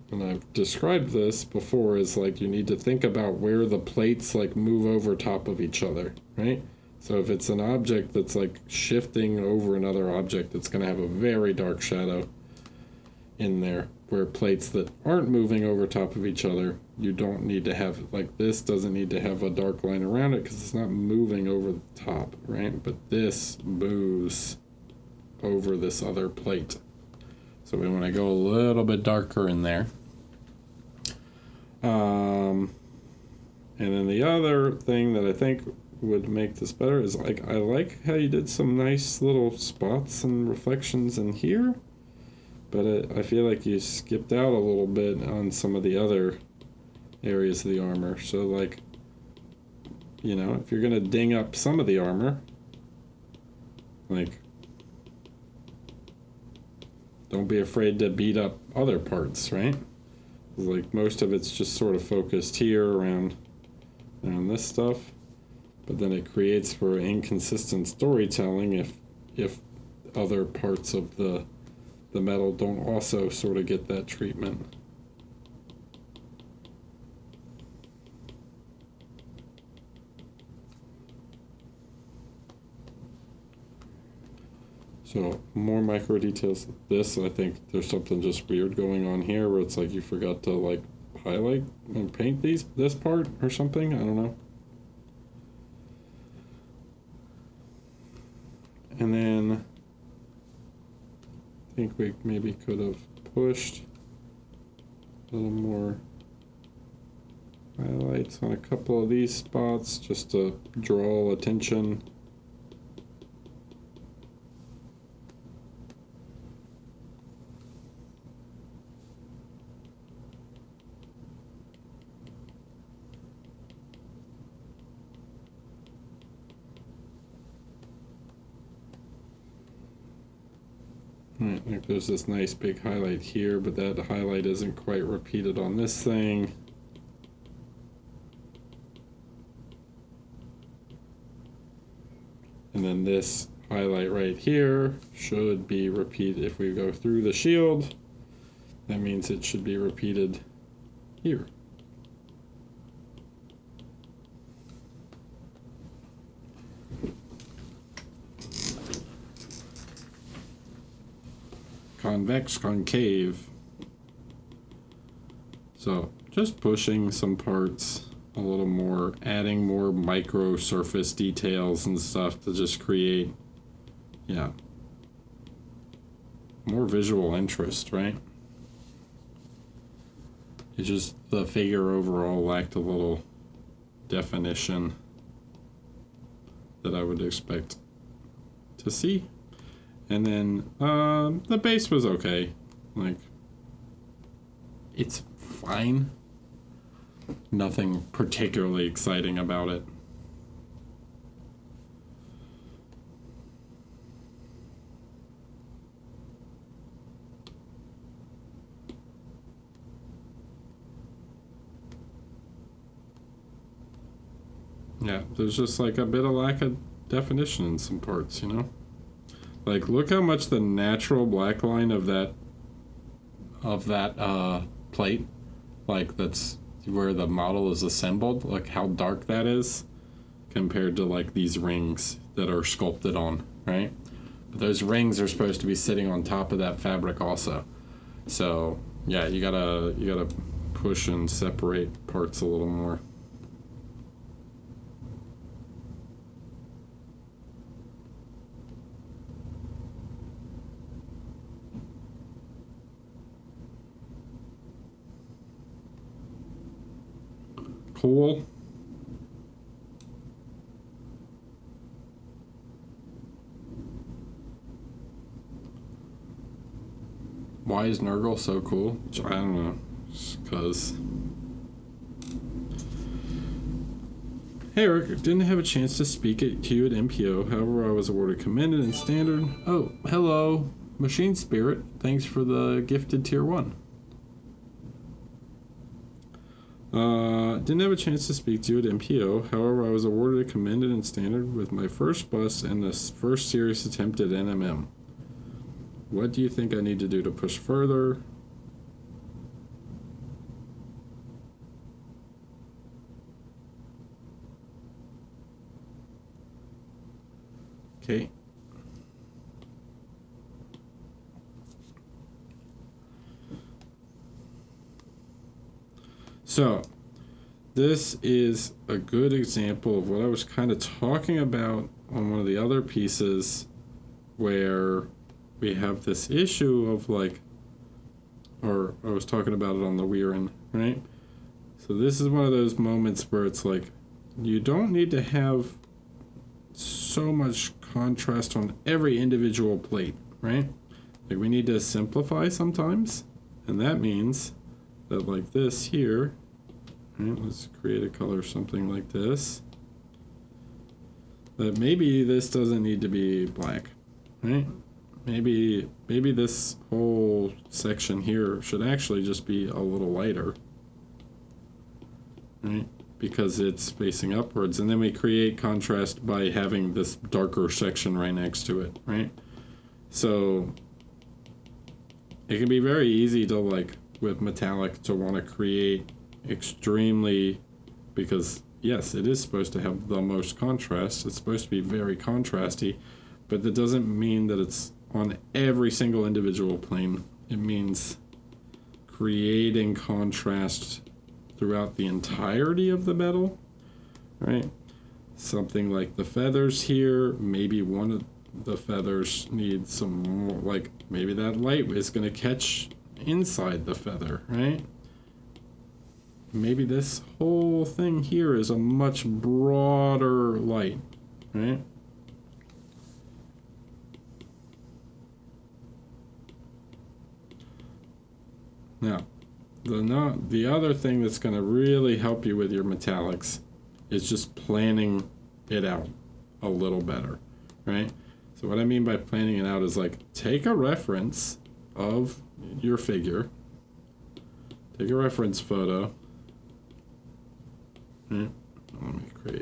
And I've described this before as like you need to think about where the plates like move over top of each other, right? So if it's an object that's like shifting over another object, it's going to have a very dark shadow in there, where plates that aren't moving over top of each other you don't need to have, like this doesn't need to have a dark line around it because it's not moving over the top, right? But this moves over this other plate. So we want to go a little bit darker in there. And then the other thing that I think would make this better is, like, I like how you did some nice little spots and reflections in here, but I feel like you skipped out a little bit on some of the other areas of the armor. So, like, you know, if you're gonna ding up some of the armor, like, don't be afraid to beat up other parts, right? Like, most of it's just sort of focused here around this stuff, but then it creates for inconsistent storytelling if other parts of the metal don't also sort of get that treatment. So more micro details. This, I think there's something just weird going on here where it's like you forgot to, like, highlight and paint this part or something. I don't know. And then I think we maybe could have pushed a little more highlights on a couple of these spots just to draw attention. Right, like there's this nice big highlight here, but that highlight isn't quite repeated on this thing. And then this highlight right here should be repeated. If we go through the shield, that means it should be repeated here. Convex, concave. So just pushing some parts a little more, adding more micro surface details and stuff to just create, yeah, more visual interest, right? It's just the figure overall lacked a little definition that I would expect to see. And then the base was okay. Like, it's fine. Nothing particularly exciting about it. Yeah, there's just like a bit of lack of definition in some parts, you know? Like, look how much the natural black line of that plate, like, that's where the model is assembled, look how dark that is compared to, like, these rings that are sculpted on, right? But those rings are supposed to be sitting on top of that fabric also. So yeah, you gotta push and separate parts a little more. Cool. Why is Nurgle so cool? I don't know. Just because. Hey Eric, didn't have a chance to speak to you at MPO. However, I was awarded Commended and Standard. Oh, hello, Machine Spirit. Thanks for the gifted tier 1. Didn't have a chance to speak to you at MPO. However, I was awarded a Commended and Standard with my first bus and the first serious attempt at NMM. What do you think I need to do to push further? Okay. So this is a good example of what I was kind of talking about on one of the other pieces, where we have this issue of like, or I was talking about it on the Weirin, right? So this is one of those moments where it's like, you don't need to have so much contrast on every individual plate, right? Like we need to simplify sometimes, and that means that like this here, right, let's create a color something like this, that maybe this doesn't need to be black, right? Maybe this whole section here should actually just be a little lighter, right? Because it's facing upwards, and then we create contrast by having this darker section right next to it, right? So it can be very easy to, like with metallic, to want to create extremely, because yes, it is supposed to have the most contrast, it's supposed to be very contrasty, but that doesn't mean that it's on every single individual plane. It means creating contrast throughout the entirety of the metal, right? Something like the feathers here, maybe one of the feathers needs some more, like maybe that light is going to catch inside the feather, right? Maybe this whole thing here is a much broader light, right? Now, the other thing that's going to really help you with your metallics is just planning it out a little better, right? So what I mean by planning it out is like, take a reference of your figure, take a reference photo, right? Let me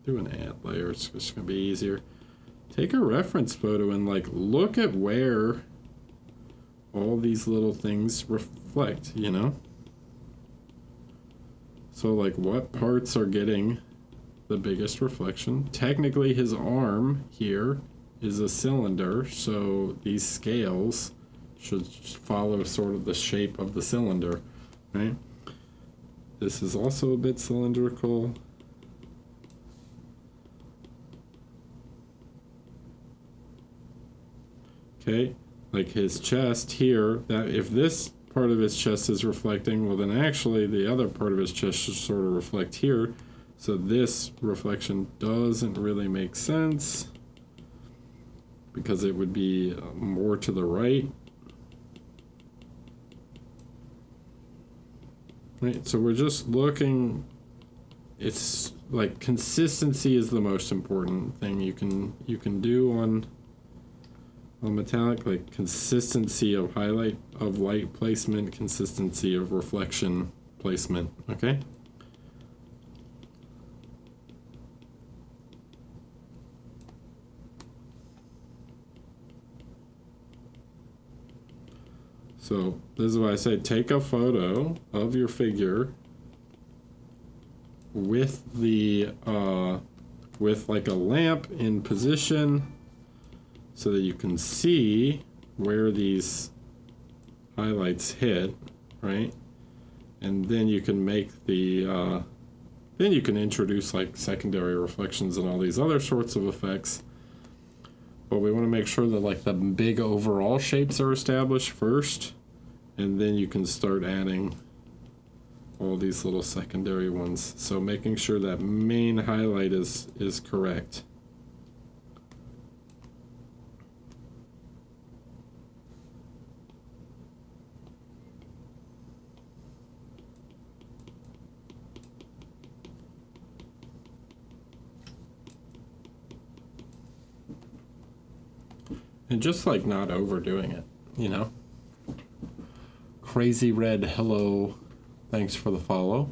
do an add layer, it's just going to be easier. Take a reference photo and like look at where all these little things reflect, you know? So like what parts are getting the biggest reflection? Technically his arm here is a cylinder, so these scales should follow sort of the shape of the cylinder, right? This is also a bit cylindrical. Okay, like his chest here, that if this part of his chest is reflecting, well then actually the other part of his chest should sort of reflect here. So this reflection doesn't really make sense because it would be more to the right. Right, so we're just looking, it's like consistency is the most important thing you can do on metallic, like consistency of highlight, of light placement, consistency of reflection placement, okay? So this is why I say take a photo of your figure with the with like a lamp in position so that you can see where these highlights hit, right? And then you can make the then you can introduce like secondary reflections and all these other sorts of effects. But we want to make sure that like the big overall shapes are established first, and then you can start adding all these little secondary ones. So making sure that main highlight is correct. And just like not overdoing it, you know? Crazy Red, hello. Thanks for the follow.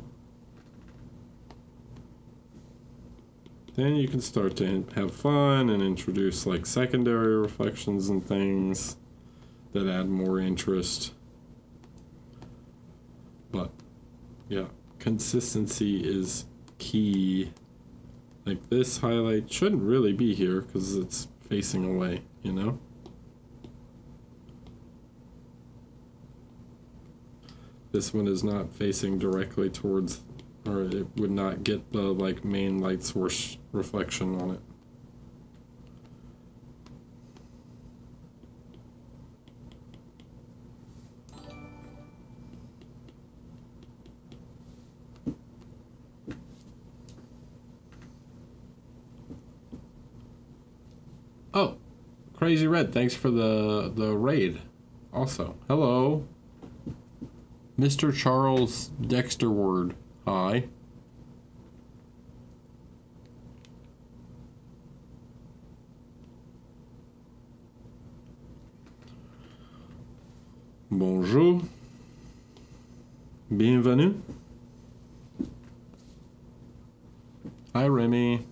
Then you can start to have fun and introduce like secondary reflections and things that add more interest. But yeah, consistency is key. Like this highlight shouldn't really be here because it's facing away, you know? This one is not facing directly towards, or it would not get the like main light source reflection on it. Oh, Crazy Red, thanks for the raid. Also, hello, Mr. Charles Dexterward. Hi. Bonjour. Bienvenue. Hi, Remy.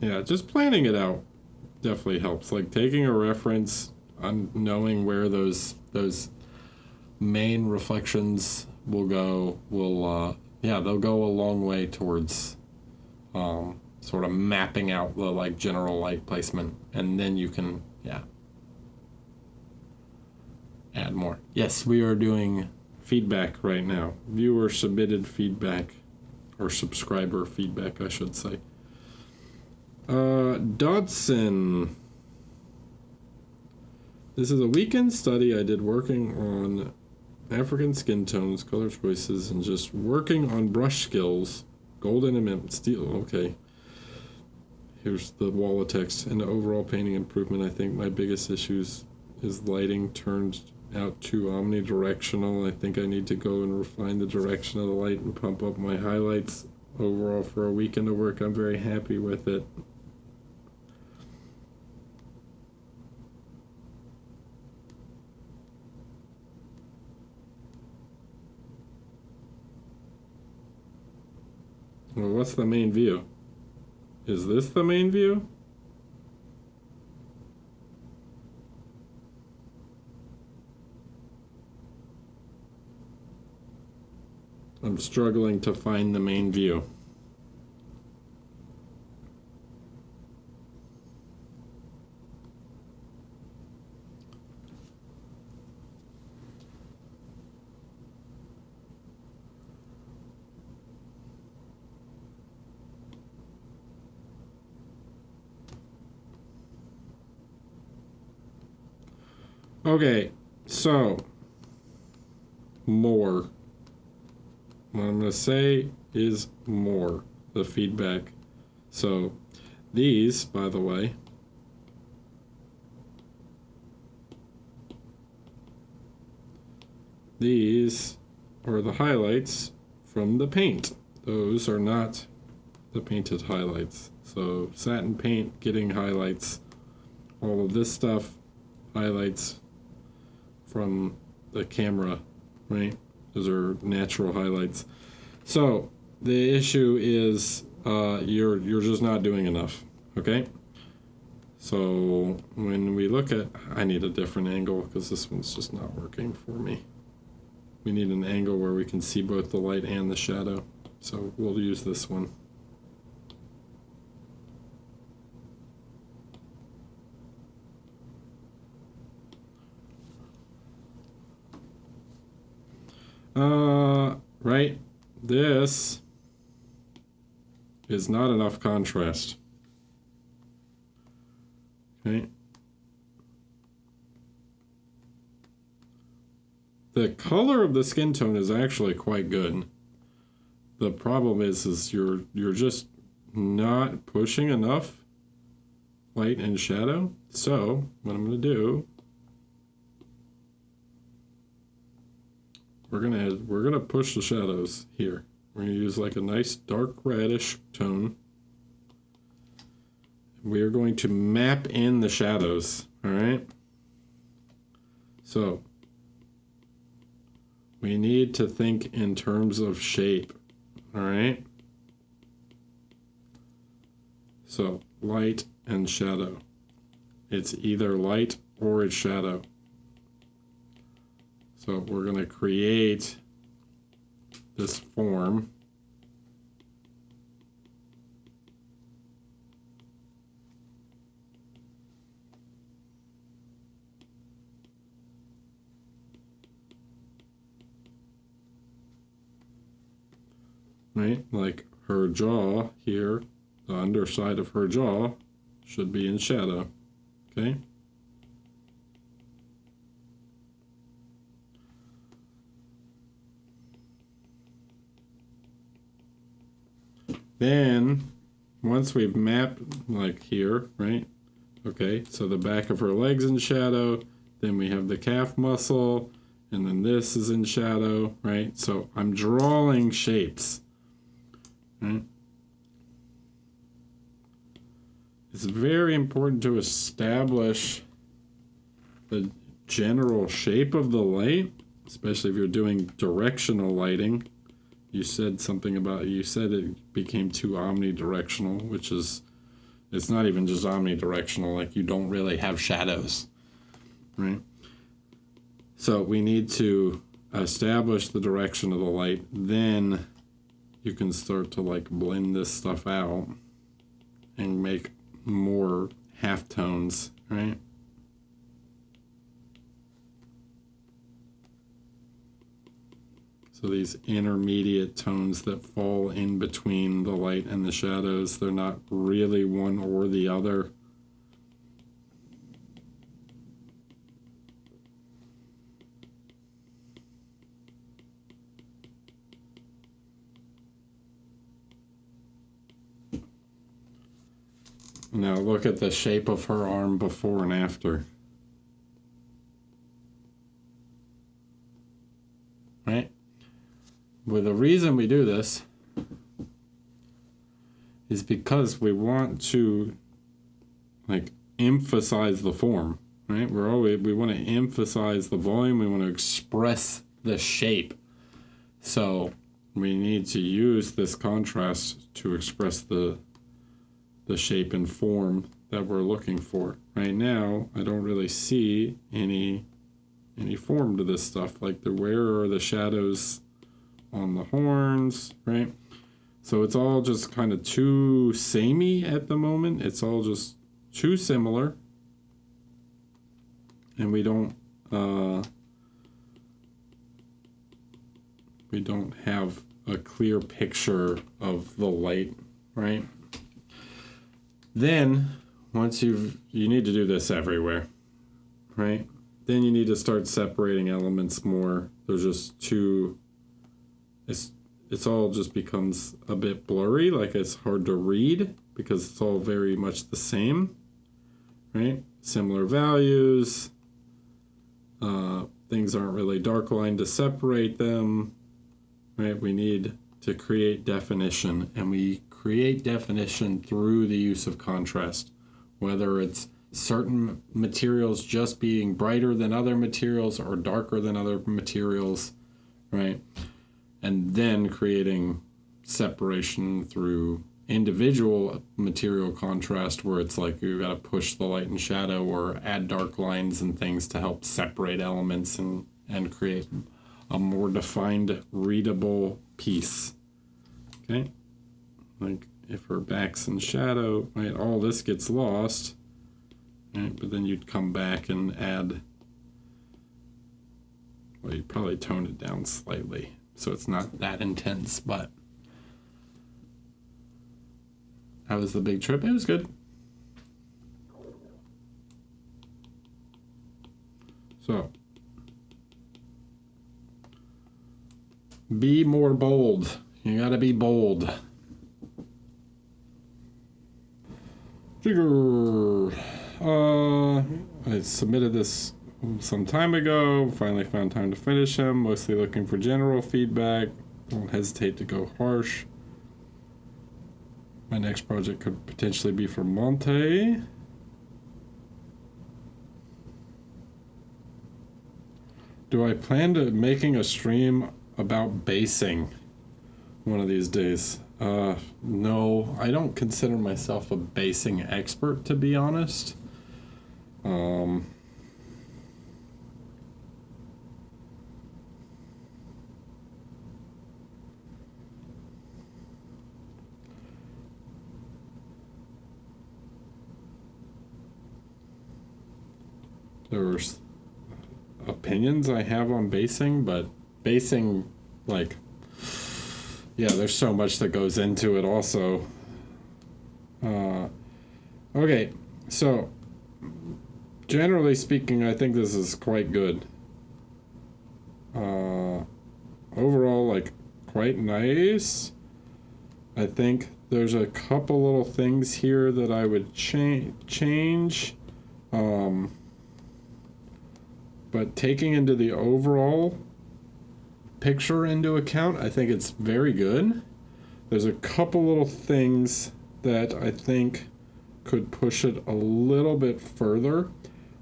Yeah, just planning it out definitely helps. Like taking a reference on knowing where those main reflections will go will yeah, they'll go a long way towards sort of mapping out the like general light placement, and then you can add more. Yes, we are doing feedback right now. Viewer submitted feedback, or subscriber feedback, I should say. Dodson. This is a weekend study I did working on African skin tones, color choices, and just working on brush skills. Golden and mint steel. Okay. Here's the wall of text. And the overall painting improvement, I think my biggest issues is lighting turned out too omnidirectional. I think I need to go and refine the direction of the light and pump up my highlights. Overall, for a weekend of work, I'm very happy with it. Well, what's the main view? Is this the main view? I'm struggling to find the main view. Okay, so more. What I'm going to say is more, the feedback. So these, by the way, these are the highlights from the paint. Those are not the painted highlights. So satin paint getting highlights. All of this stuff, highlights from the camera, right? Those are natural highlights. So the issue is you're just not doing enough, okay? So when we look at, I need a different angle because this one's just not working for me. We need an angle where we can see both the light and the shadow. So we'll use this one. Right, this is not enough contrast. Okay. The color of the skin tone is actually quite good. The problem is you're just not pushing enough light and shadow. So what I'm going to do, we're gonna push the shadows here. We're gonna use like a nice dark reddish tone. We are going to map in the shadows. All right. So we need to think in terms of shape. All right. So light and shadow. It's either light or it's shadow. So we're going to create this form. right? Like her jaw here, the underside of her jaw should be in shadow, okay? Then, once we've mapped, like here, right? Okay, so the back of her leg's in shadow, then we have the calf muscle, and then this is in shadow, right? So I'm drawing shapes, right? It's very important to establish the general shape of the light, especially if you're doing directional lighting. You said something about, you said it became too omnidirectional, which is, it's not even just omnidirectional, like you don't really have shadows, right? So we need to establish the direction of the light, then you can start to like blend this stuff out and make more halftones, right? So these intermediate tones that fall in between the light and the shadows, they're not really one or the other. Now look at the shape of her arm before and after. Right? Well, the reason we do this is because we want to like emphasize the form, right? We want to emphasize the volume, we want to express the shape. So we need to use this contrast to express the shape and form that we're looking for. Right now, I don't really see any form to this stuff. Like where are the shadows on the horns, right? So it's all just kind of too samey at the moment. It's all just too similar. And we don't have a clear picture of the light, right? Then, once you need to do this everywhere, right? Then you need to start separating elements more. There's just too, it's all just becomes a bit blurry, like it's hard to read because it's all very much the same, right? Similar values, things aren't really dark lined to separate them, right? We need to create definition, and we create definition through the use of contrast, whether it's certain materials just being brighter than other materials or darker than other materials, right? And then creating separation through individual material contrast, where it's like you got to push the light and shadow or add dark lines and things to help separate elements and create a more defined, readable piece. Okay? Like if her back's in shadow, right, all this gets lost, right? But then you'd come back and add, well, you'd probably tone it down slightly so it's not that intense, but how was the big trip? It was good. So, be more bold. You gotta be bold. Jigger. I submitted this some time ago. Finally found time to finish him. Mostly looking for general feedback. Don't hesitate to go harsh. My next project could potentially be for Monte. Do I plan to making a stream about basing one of these days? No, I don't consider myself a basing expert, to be honest. There's opinions I have on basing, but basing, like, yeah, there's so much that goes into it also. Okay, so generally speaking, I think this is quite good. Overall, like, quite nice. I think there's a couple little things here that I would change. But taking into the overall picture into account, I think it's very good. There's a couple little things that I think could push it a little bit further.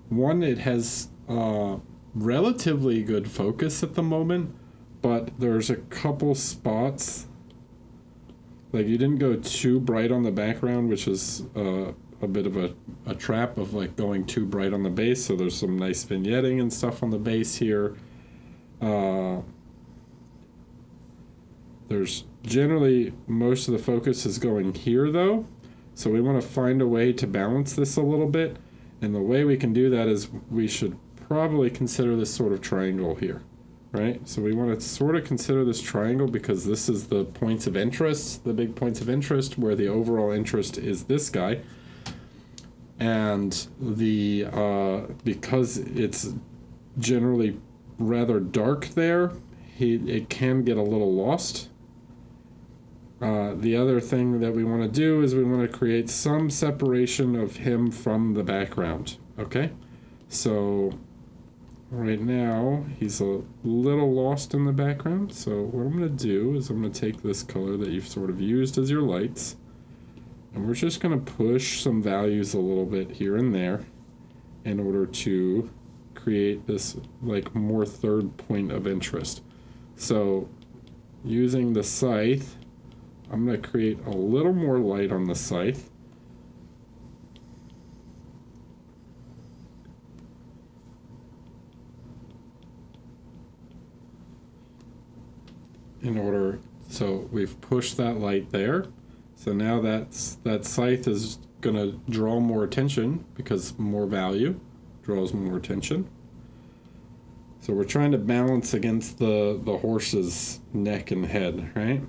One, it has relatively good focus at the moment, but there's a couple spots, like you didn't go too bright on the background, which is a bit of a trap of like going too bright on the base. So there's some nice vignetting and stuff on the base here. There's generally most of the focus is going here though. So we want to find a way to balance this a little bit. And the way we can do that is we should probably consider this sort of triangle here, right? So we want to sort of consider this triangle because this is the points of interest, the big points of interest, where the overall interest is this guy. And the because it's generally rather dark there, it can get a little lost. The other thing that we want to do is we want to create some separation of him from the background. Okay, so right now he's a little lost in the background. So what I'm going to do is I'm going to take this color that you've sort of used as your lights, and we're just going to push some values a little bit here and there in order to create this like more third point of interest. So using the scythe, I'm going to create a little more light on the scythe. So we've pushed that light there. So now that scythe is going to draw more attention because more value draws more attention. So we're trying to balance against the horse's neck and head, right?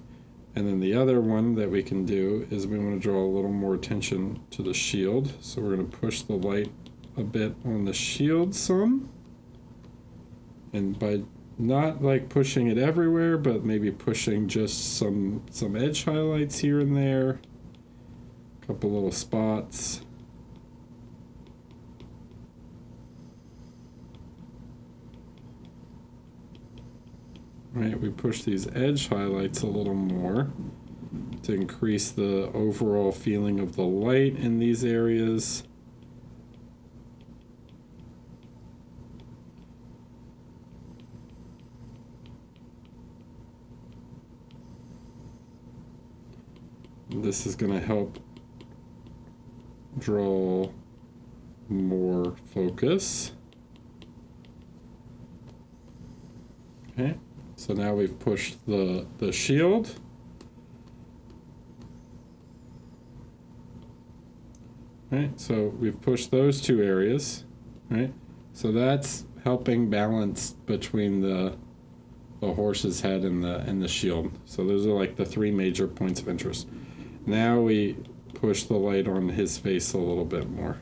And then the other one that we can do is we want to draw a little more attention to the shield. So we're going to push the light a bit on the shield some. And by not like pushing it everywhere, but maybe pushing just some edge highlights here and there. A couple little spots. Right, we push these edge highlights a little more to increase the overall feeling of the light in these areas. This is going to help draw more focus. Okay. So now we've pushed the shield. Right, so we've pushed those two areas, right? So that's helping balance between the horse's head and the shield. So those are like the three major points of interest. Now we push the light on his face a little bit more.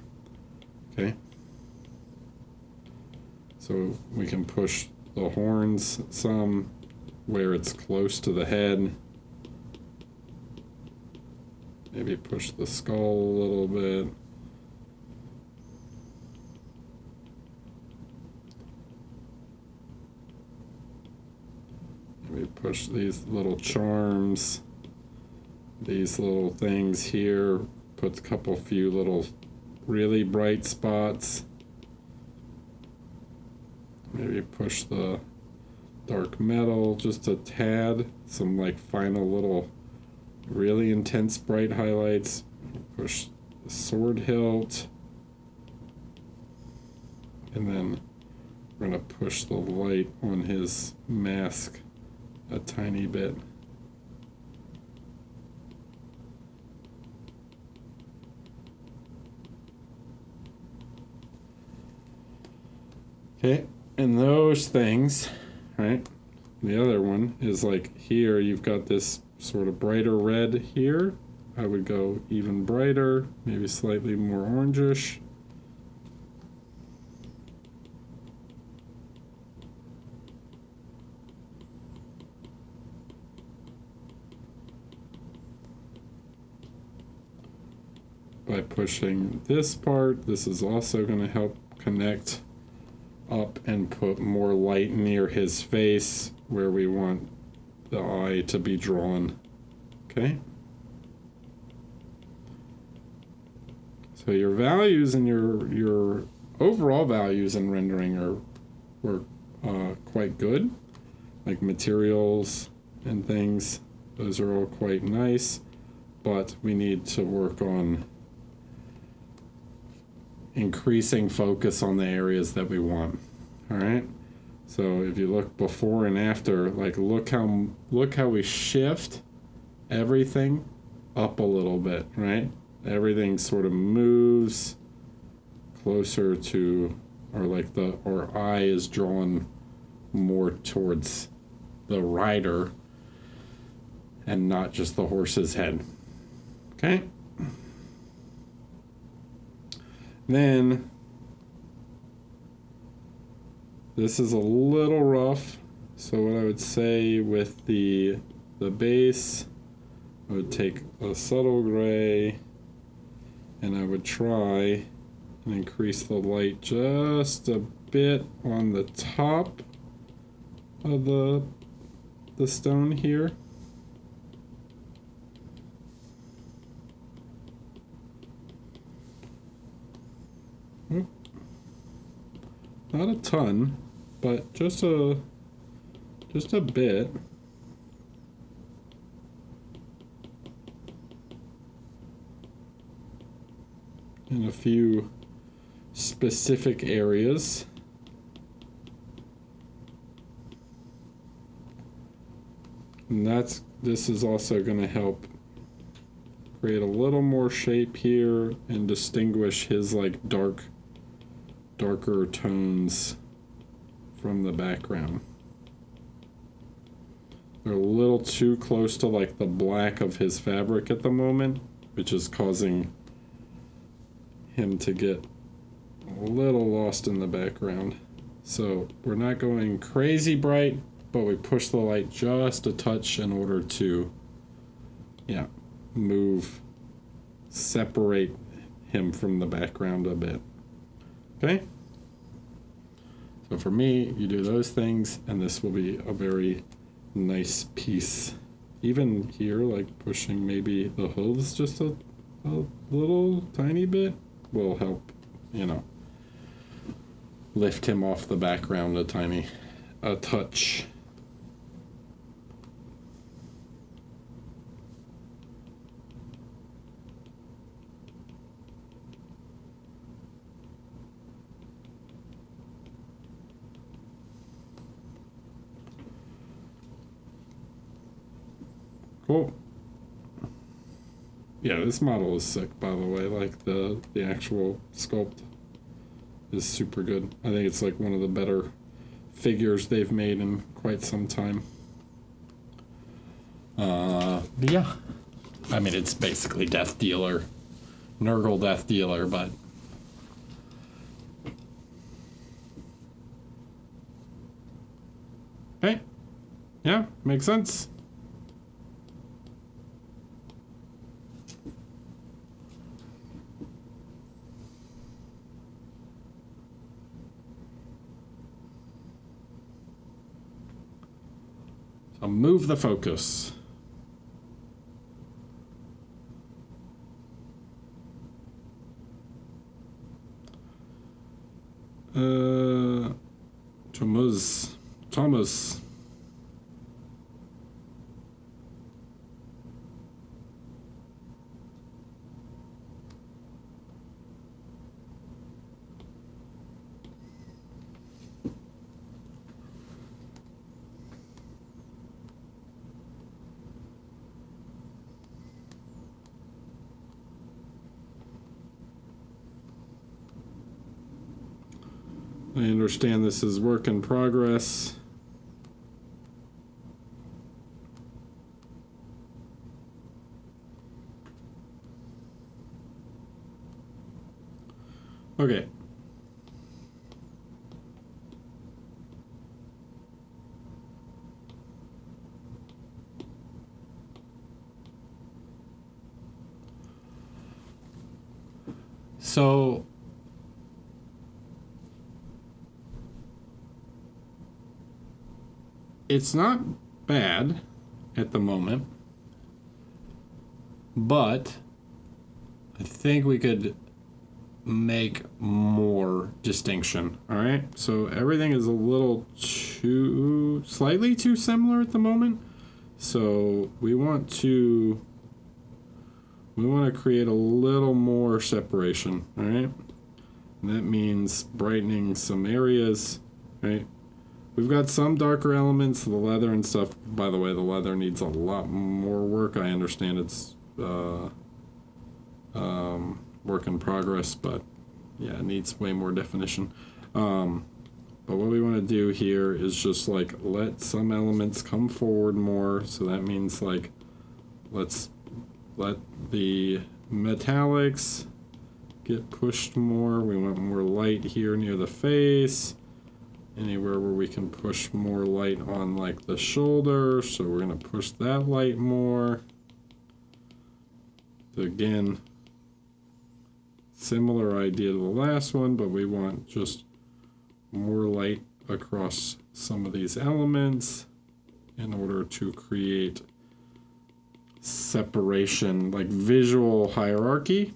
Okay. So we can push the horns some where it's close to the head. Maybe push the skull a little bit. Maybe push these little charms, these little things here, put a couple few little really bright spots. Maybe push the dark metal just a tad, some like final little really intense bright highlights. Push the sword hilt, and then we're going to push the light on his mask a tiny bit. Okay, and those things, right, The other one is like here you've got this sort of brighter red here. I would go even brighter, maybe slightly more orangish. By pushing this part, this is also going to help connect up and put more light near his face where we want the eye to be drawn. Okay? So your values and your overall values in rendering were quite good. Like materials and things, those are all quite nice, but we need to work on increasing focus on the areas that we want. All right, so if you look before and after, like look how we shift everything up a little bit, right? Everything sort of moves closer to, or like our eye is drawn more towards the rider and not just the horse's head. Okay. Then this is a little rough, so what I would say with the base, I would take a subtle gray and I would try and increase the light just a bit on the top of the stone here. Not a ton, but just a bit. In a few specific areas. And this is also going to help create a little more shape here and distinguish his like darker tones from the background. They're a little too close to like the black of his fabric at the moment, which is causing him to get a little lost in the background. So we're not going crazy bright, but we push the light just a touch in order to, separate him from the background a bit. Okay? So for me, you do those things, and this will be a very nice piece. Even here, like pushing maybe the hooves just a little tiny bit will help, lift him off the background a touch. Cool. Yeah, this model is sick, by the way. Like the actual sculpt is super good. I think it's like one of the better figures they've made in quite some time. Yeah. I mean, it's basically Death Dealer. Nurgle Death Dealer, but... Hey. Yeah, makes sense. So move the focus. Thomas. I understand this is work in progress. Okay. So it's not bad at the moment, but I think we could make more distinction. All right, so everything is a little slightly too similar at the moment, so we want to create a little more separation. All right, and that means brightening some areas. Right, we've got some darker elements, the leather and stuff. By the way, the leather needs a lot more work. I understand it's work in progress, but yeah, it needs way more definition. But what we want to do here is just like let some elements come forward more. So that means like let's let the metallics get pushed more. We want more light here near the face. Anywhere where we can push more light on like the shoulder, so we're going to push that light more. Again, similar idea to the last one, but we want just more light across some of these elements in order to create separation, like visual hierarchy.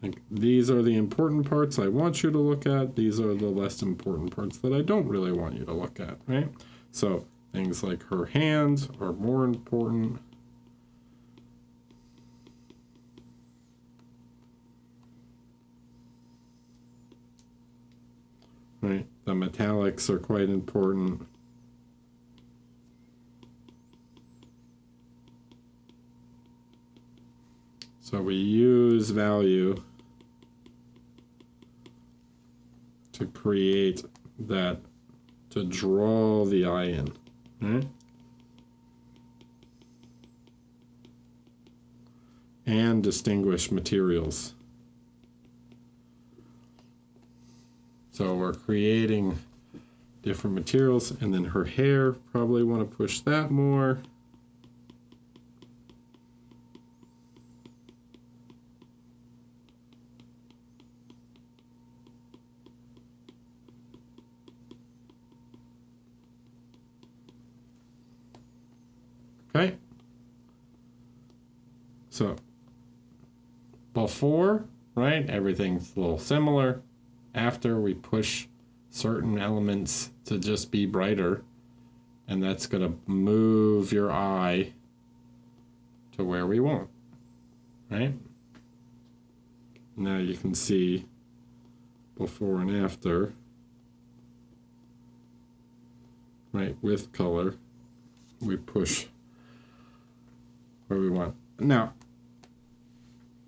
Like, these are the important parts I want you to look at. These are the less important parts that I don't really want you to look at, right? So things like her hands are more important. Right? The metallics are quite important. So we use value to create that, to draw the eye in, right? And distinguish materials. So we're creating different materials, and then her hair, probably want to push that more. Okay. So before, right, everything's a little similar. After, we push certain elements to just be brighter, and that's going to move your eye to where we want, right? Now you can see before and after, right, with color, we push where we want. Now,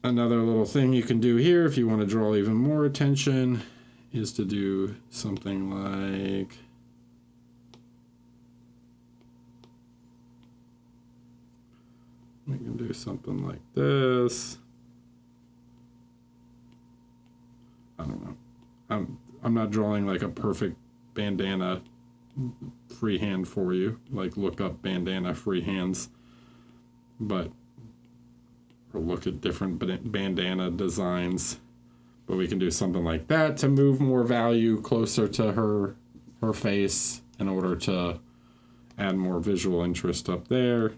another little thing you can do here if you want to draw even more attention is to do something like we can do something like this. I don't know. I'm not drawing like a perfect bandana freehand for you, like look up bandana freehands, but or look at different bandana designs. But we can do something like that to move more value closer to her face in order to add more visual interest up there.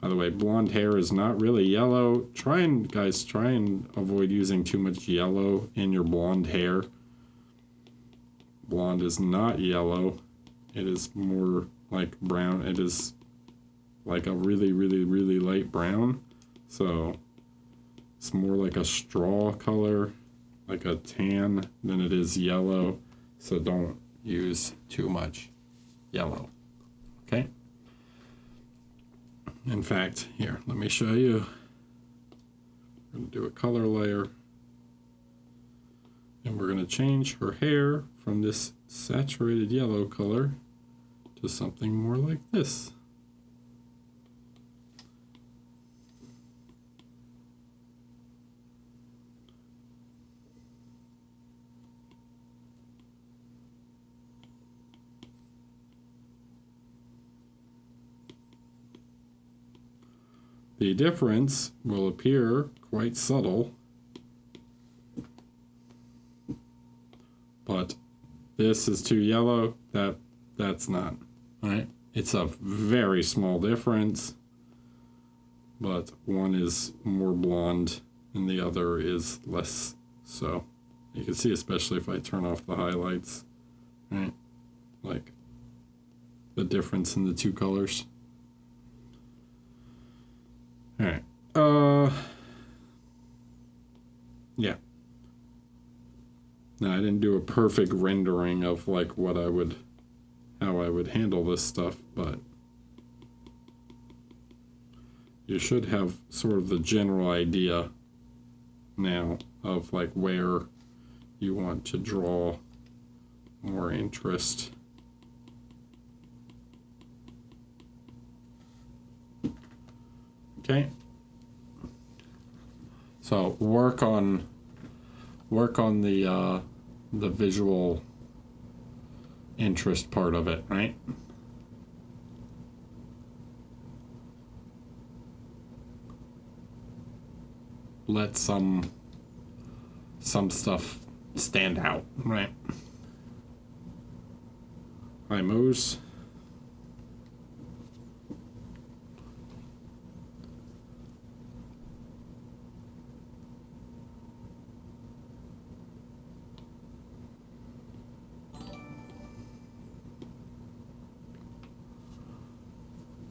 By the way, blonde hair is not really yellow. Guys, try and avoid using too much yellow in your blonde hair. Blonde is not yellow. It is more like brown. It is like a really, really, really light brown. So it's more like a straw color, like a tan, than it is yellow. So don't use too much yellow. Okay? In fact, here, let me show you. We're going to do a color layer. And we're going to change her hair from this saturated yellow color to something more like this. the difference will appear quite subtle. But this is too yellow, that's not, right? It's a very small difference, but one is more blonde and the other is less so. You can see, especially if I turn off the highlights, right? Like the difference in the two colors. All right. Yeah. Now, I didn't do a perfect rendering of like how I would handle this stuff, but you should have sort of the general idea now of like where you want to draw more interest. Okay. So work on the visual interest part of it, right? Let some stuff stand out, right? Hi, Moose.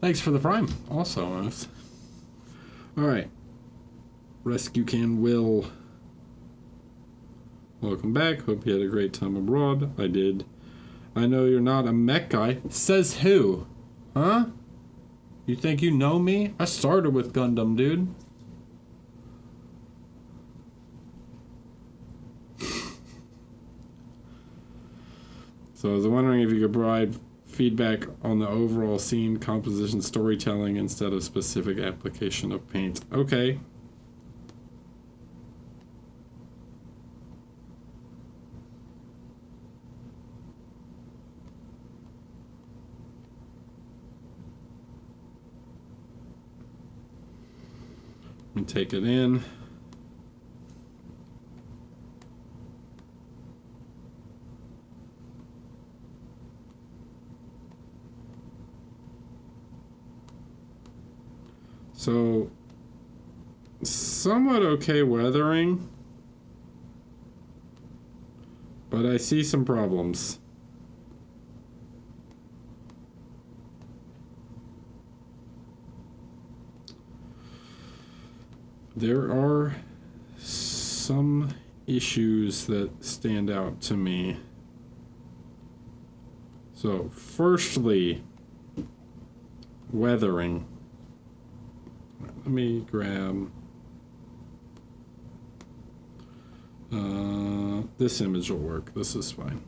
Thanks for the prime, also, Moose. All right. Rescue Can Will. Welcome back. Hope you had a great time abroad. I did. I know you're not a mech guy. Says who? Huh? You think you know me? I started with Gundam, dude. So I was wondering if you could provide feedback on the overall scene, composition, storytelling instead of specific application of paint. Okay. And take it in. So, somewhat okay weathering, but I see some problems. There are some issues that stand out to me. So, firstly, weathering. Let me grab this image will work. This is fine.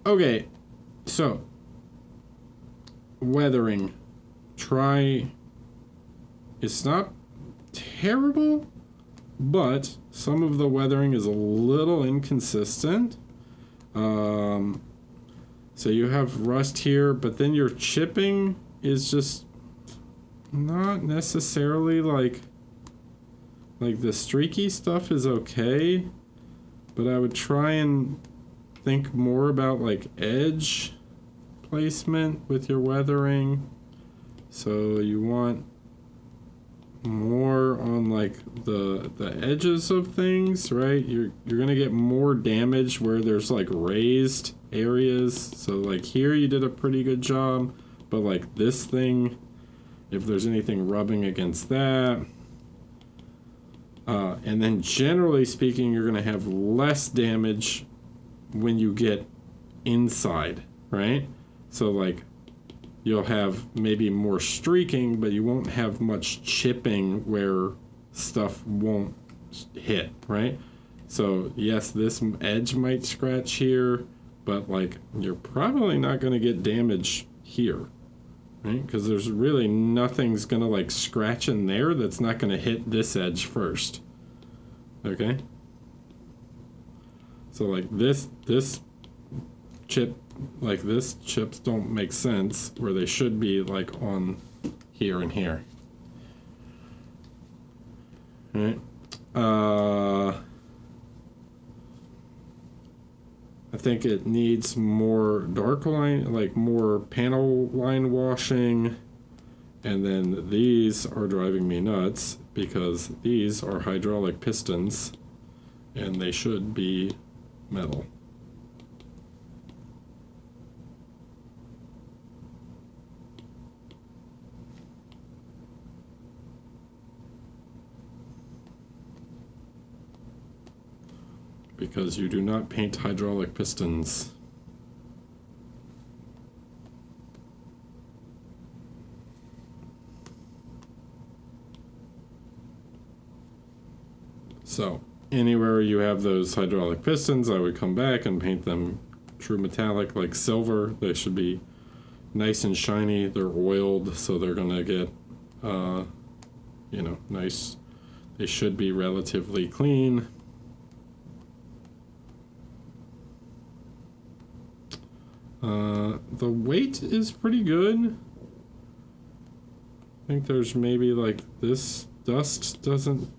Okay, so weathering. Try. It's not terrible, but some of the weathering is a little inconsistent. So you have rust here, but then your chipping is just not necessarily like the streaky stuff is okay, but I would try and think more about like edge placement with your weathering. So you want more on like the edges of things, right? You're gonna get more damage where there's like raised areas. So like here you did a pretty good job, but like this thing, if there's anything rubbing against that, and then generally speaking, you're gonna have less damage when you get inside, right? So like you'll have maybe more streaking, but you won't have much chipping where stuff won't hit, right? So yes, this edge might scratch here, but like you're probably not going to get damage here, right? Because there's really nothing's gonna like scratch in there that's not gonna hit this edge first. Okay. So like this chip, like this chips don't make sense where they should be like on here and here. Right. I think it needs more dark line, like more panel line washing. And then these are driving me nuts because these are hydraulic pistons and they should be metal. Because you do not paint hydraulic pistons. So, anywhere you have those hydraulic pistons, I would come back and paint them true metallic like silver. They should be nice and shiny. They're oiled, so they're gonna get, you know, nice. They should be relatively clean. The weight is pretty good. I think there's maybe like this dust doesn't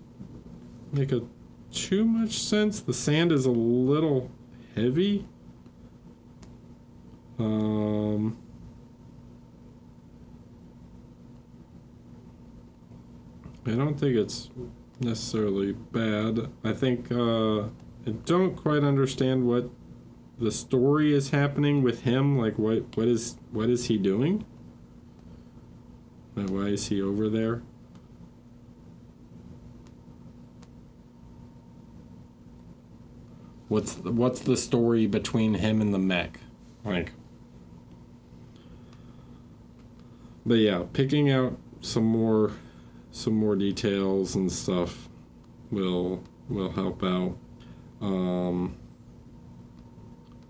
make a too much sense. The sand is a little heavy. I don't think it's necessarily bad. I think I don't quite understand what the story is happening with him. Like what is he doing? Why is he over there? What's the story between him and the mech? Like, but yeah, picking out some more details and stuff will help out.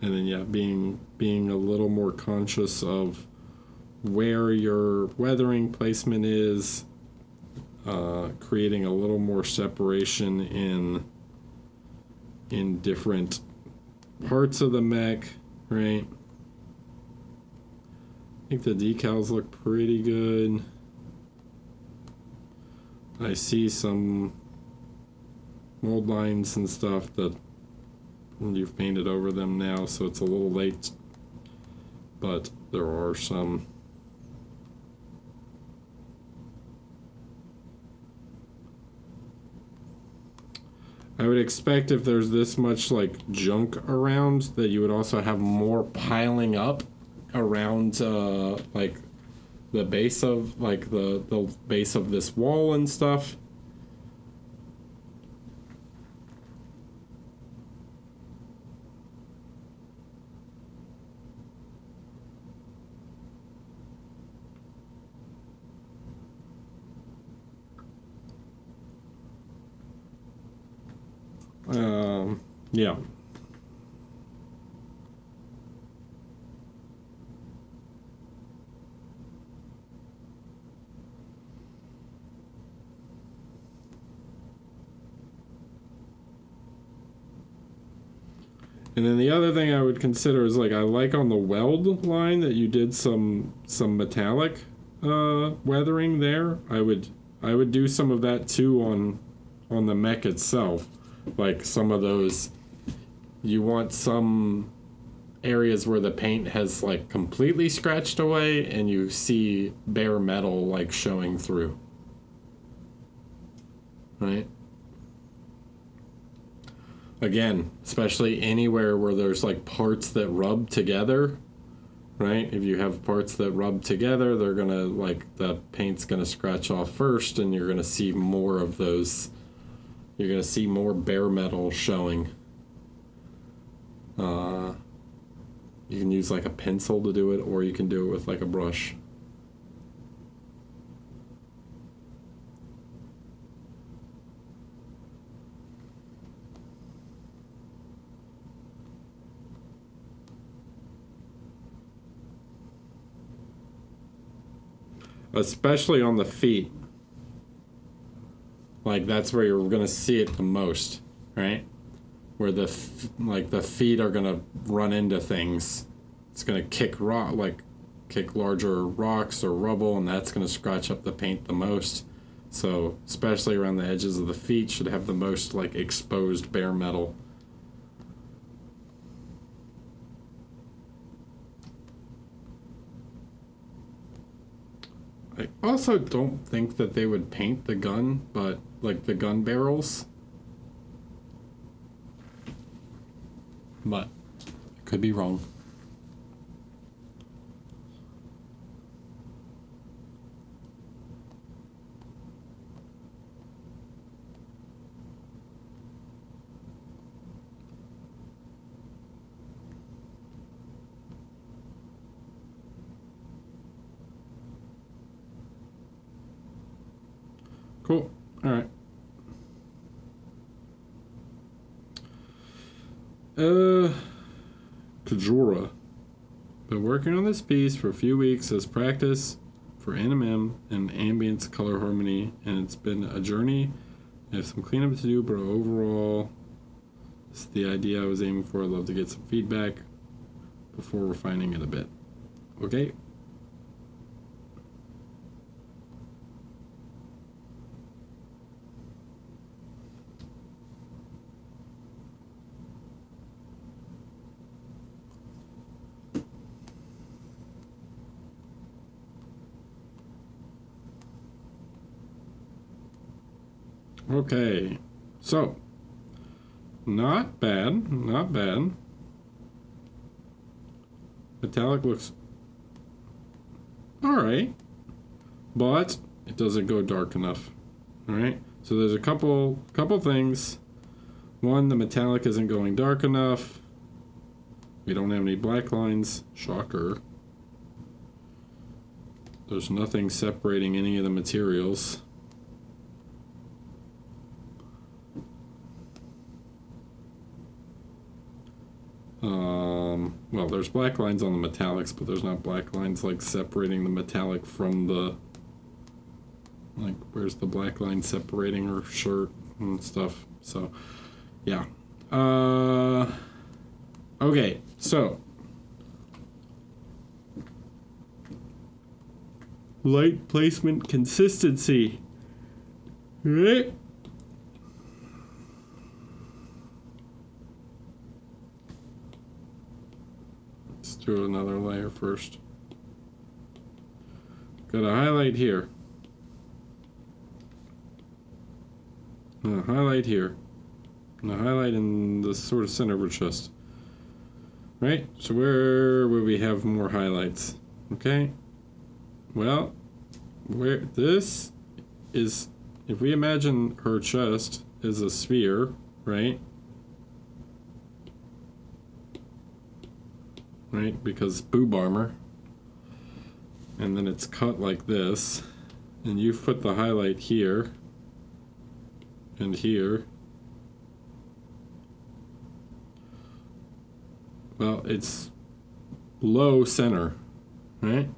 And then yeah, being a little more conscious of where your weathering placement is, creating a little more separation in different parts of the mech, right? I think the decals look pretty good. I see some mold lines and stuff that you've painted over them now, so it's a little late, but there are some. I would expect if there's this much like junk around that you would also have more piling up around like the base of like the base of this wall and stuff. Yeah. And then the other thing I would consider is like I like on the weld line that you did some metallic weathering there. I would do some of that too on the mech itself. Like some of those, you want some areas where the paint has like completely scratched away and you see bare metal like showing through, right? Again, especially anywhere where there's like parts that rub together, right? If you have parts that rub together, they're gonna like the paint's gonna scratch off first and you're gonna see more of those. You're going to see more bare metal showing. You can use like a pencil to do it, or you can do it with like a brush. especially on the feet. Like that's where you're gonna see it the most, right? Where the feet are gonna run into things. It's gonna kick larger rocks or rubble, and that's gonna scratch up the paint the most. So especially around the edges of the feet should have the most like exposed bare metal. I also don't think that they would paint the gun, but like the gun barrels. But I could be wrong. Cool. All right. Kajura. Been working on this piece for a few weeks as practice for NMM and ambience color harmony, and it's been a journey. I have some cleanup to do, but overall, it's the idea I was aiming for. I'd love to get some feedback before refining it a bit. Okay? Okay, so not bad, not bad. Metallic looks all right, but it doesn't go dark enough. All right, so there's a couple things. One, the metallic isn't going dark enough. We don't have any black lines. Shocker. There's nothing separating any of the materials. Well, there's black lines on the metallics, but there's not black lines like separating the metallic from the, like, where's the black line separating her shirt and stuff. So, yeah. Okay, so light placement consistency. Right? Do another layer first. Got a highlight here. And a highlight here. And a highlight in the sort of center of her chest. Right? So where would we have more highlights? Okay. Well, where this is, if we imagine her chest is a sphere, right? Right, because boob armor, and then it's cut like this, and you've put the highlight here and here. Well, it's low center, right?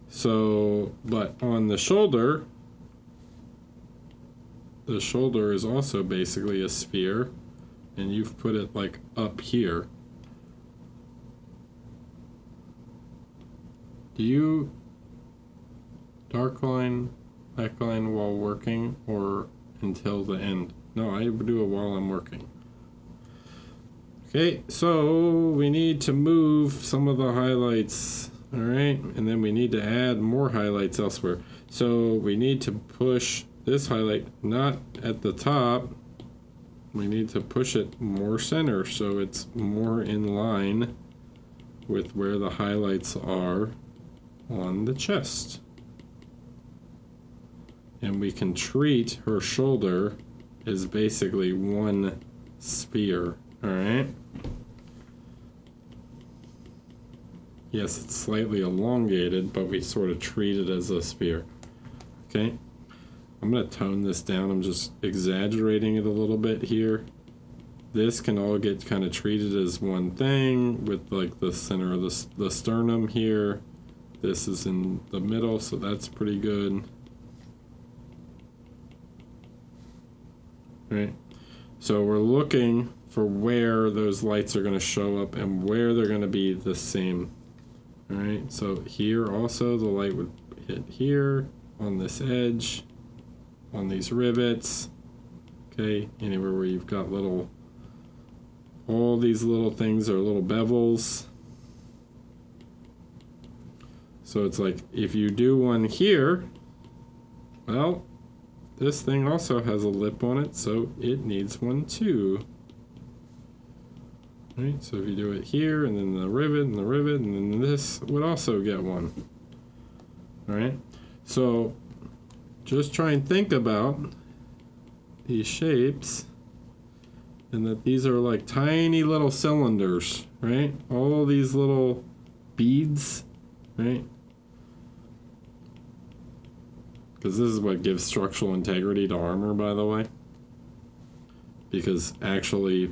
So, but on the shoulder is also basically a sphere, and you've put it like up here. Do you dark line, backline while working, or until the end? No, I do it while I'm working. Okay, so we need to move some of the highlights, all right? And then we need to add more highlights elsewhere. So we need to push this highlight not at the top. We need to push it more center so it's more in line with where the highlights are on the chest. And we can treat her shoulder as basically one sphere, all right? Yes, it's slightly elongated, but we sort of treat it as a sphere. Okay? I'm going to tone this down. I'm just exaggerating it a little bit here. This can all get kind of treated as one thing with like the center of the sternum here. This is in the middle, so that's pretty good. Right? So we're looking for where those lights are going to show up and where they're going to be the same. All right, so here also the light would hit here on this edge, on these rivets. Okay, anywhere where you've got little, all these little things are little bevels. So it's like if you do one here, well, this thing also has a lip on it, so it needs one too. Right, so if you do it here, and then the rivet, and the rivet, and then this would also get one. All right, so just try and think about these shapes, and that these are like tiny little cylinders, right? All these little beads, right? Because this is what gives structural integrity to armor, by the way. Because actually,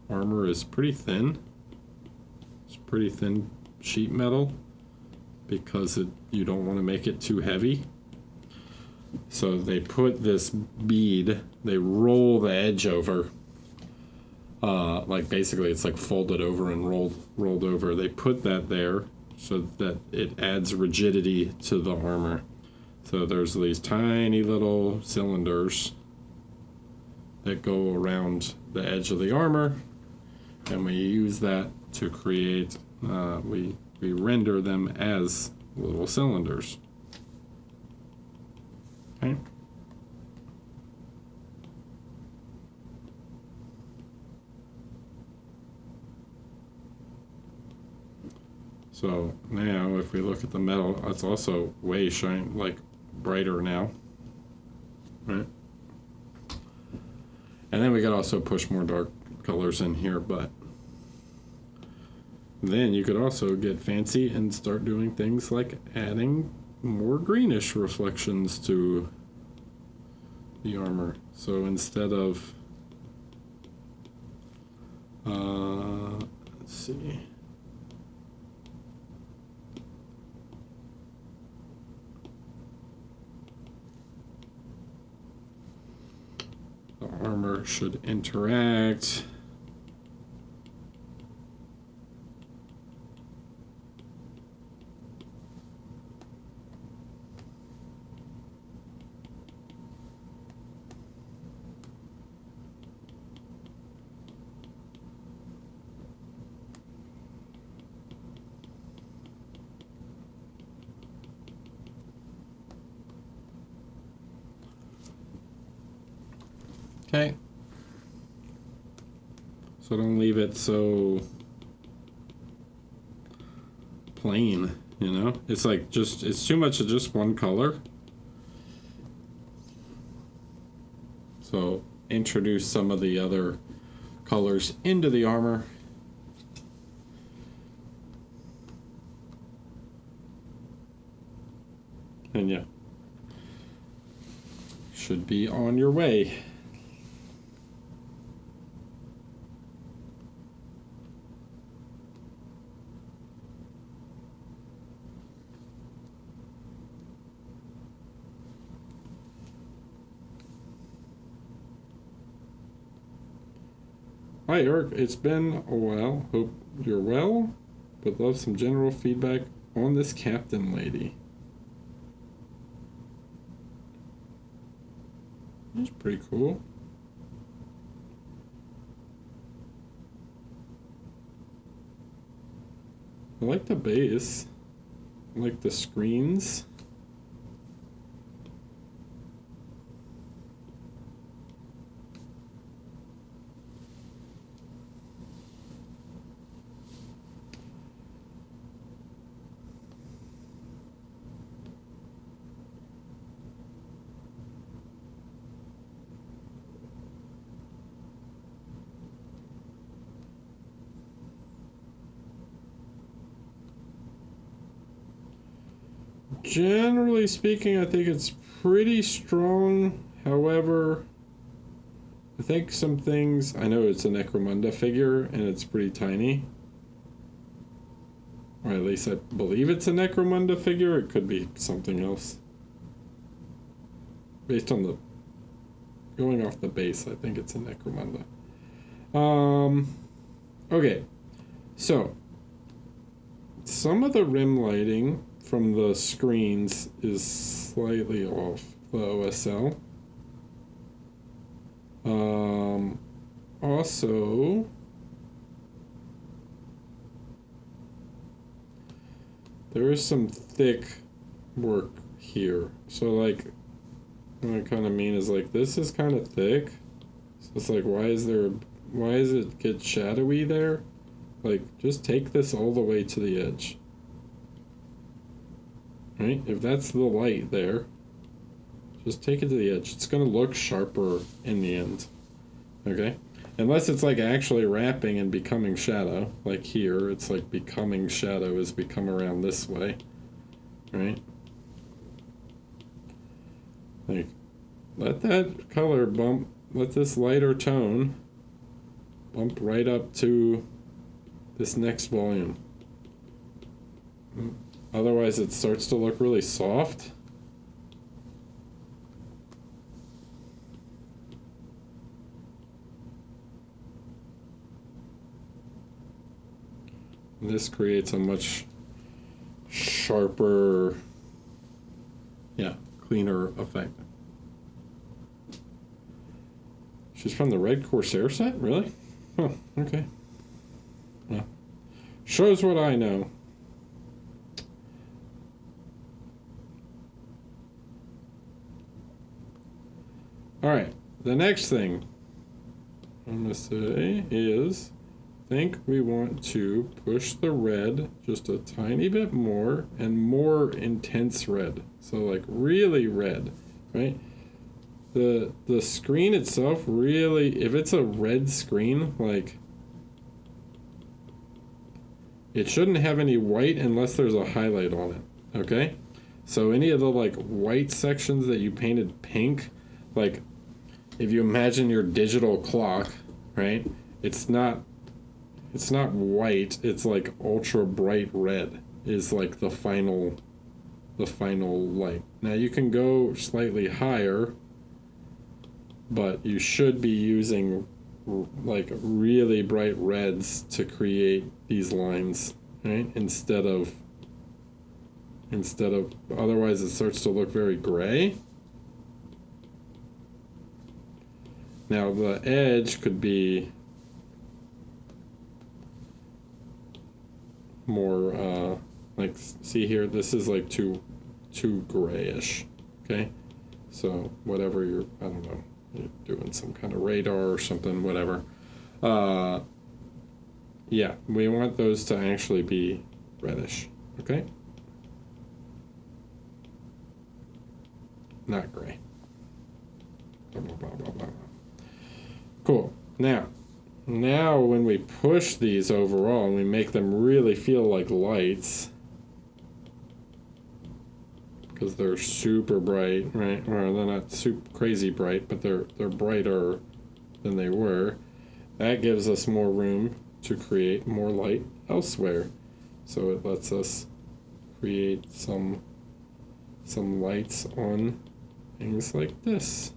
armor is pretty thin. It's pretty thin sheet metal because you don't want to make it too heavy. So they put this bead, they roll the edge over. Like basically it's like folded over and rolled over. They put that there so that it adds rigidity to the armor. So there's these tiny little cylinders that go around the edge of the armor, and we use that to create, we render them as little cylinders. Okay. So now if we look at the metal, it's also way brighter now, right? And then we could also push more dark colors in here, but then you could also get fancy and start doing things like adding more greenish reflections to the armor. So instead of, let's see. The armor should interact. Okay. So don't leave it so plain, you know? It's like it's too much of just one color. So introduce some of the other colors into the armor. And yeah, should be on your way. Hi Eric, it's been a while. Hope you're well. Would love some general feedback on this captain lady. That's pretty cool. I like the base. I like the screens. Generally speaking, I think it's pretty strong. However, I think some things, I know it's a Necromunda figure and it's pretty tiny. Or at least I believe it's a Necromunda figure. It could be something else. Based on the... Going off the base, I think it's a Necromunda. Okay. So, some of the rim lighting from the screens is slightly off the OSL. Also, there is some thick work here. So like, what I kind of mean is like, this is kind of thick. So it's like, why is it get shadowy there? Like, just take this all the way to the edge. Right? If that's the light there, just take it to the edge. It's going to look sharper in the end. Okay? Unless it's like actually wrapping and becoming shadow. Like here, it's like becoming shadow as we come around this way. Right? Like, let that color bump, let this lighter tone bump right up to this next volume. Otherwise it starts to look really soft. This creates a much sharper, cleaner effect. She's from the Red Corsair set? Really? Oh, okay. Well, shows what I know. Alright, the next thing I'm going to say is, I think we want to push the red just a tiny bit more and more intense red. So like really red, right? The screen itself really, if it's a red screen, like, it shouldn't have any white unless there's a highlight on it, okay? So any of the like white sections that you painted pink, like if you imagine your digital clock, right? It's not white, it's like ultra bright red is like the final light. Now you can go slightly higher, but you should be using like really bright reds to create these lines, right? Instead of otherwise it starts to look very gray. Now the edge could be more like, see here, this is like too grayish, okay? So whatever you're, I don't know, you're doing some kind of radar or something, whatever. Yeah, we want those to actually be reddish, okay? Not gray. Blah, blah, blah, blah, blah. Cool. Now when we push these overall and we make them really feel like lights, because they're super bright, right? Or they're not super crazy bright, but they're brighter than they were. That gives us more room to create more light elsewhere. So it lets us create some lights on things like this.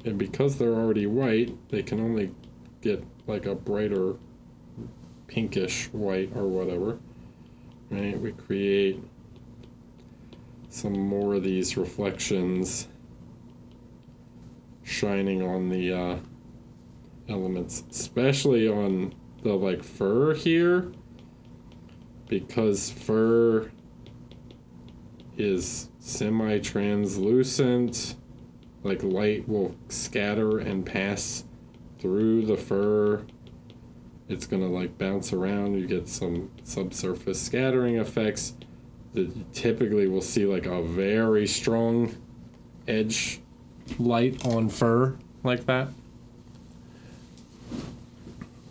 And because they're already white, they can only get like a brighter pinkish white or whatever. Right? We create some more of these reflections shining on the elements, especially on the like fur here, because fur is semi-translucent. Like light will scatter and pass through the fur. It's gonna like bounce around. You get some subsurface scattering effects that you typically will see like a very strong edge light on fur like that.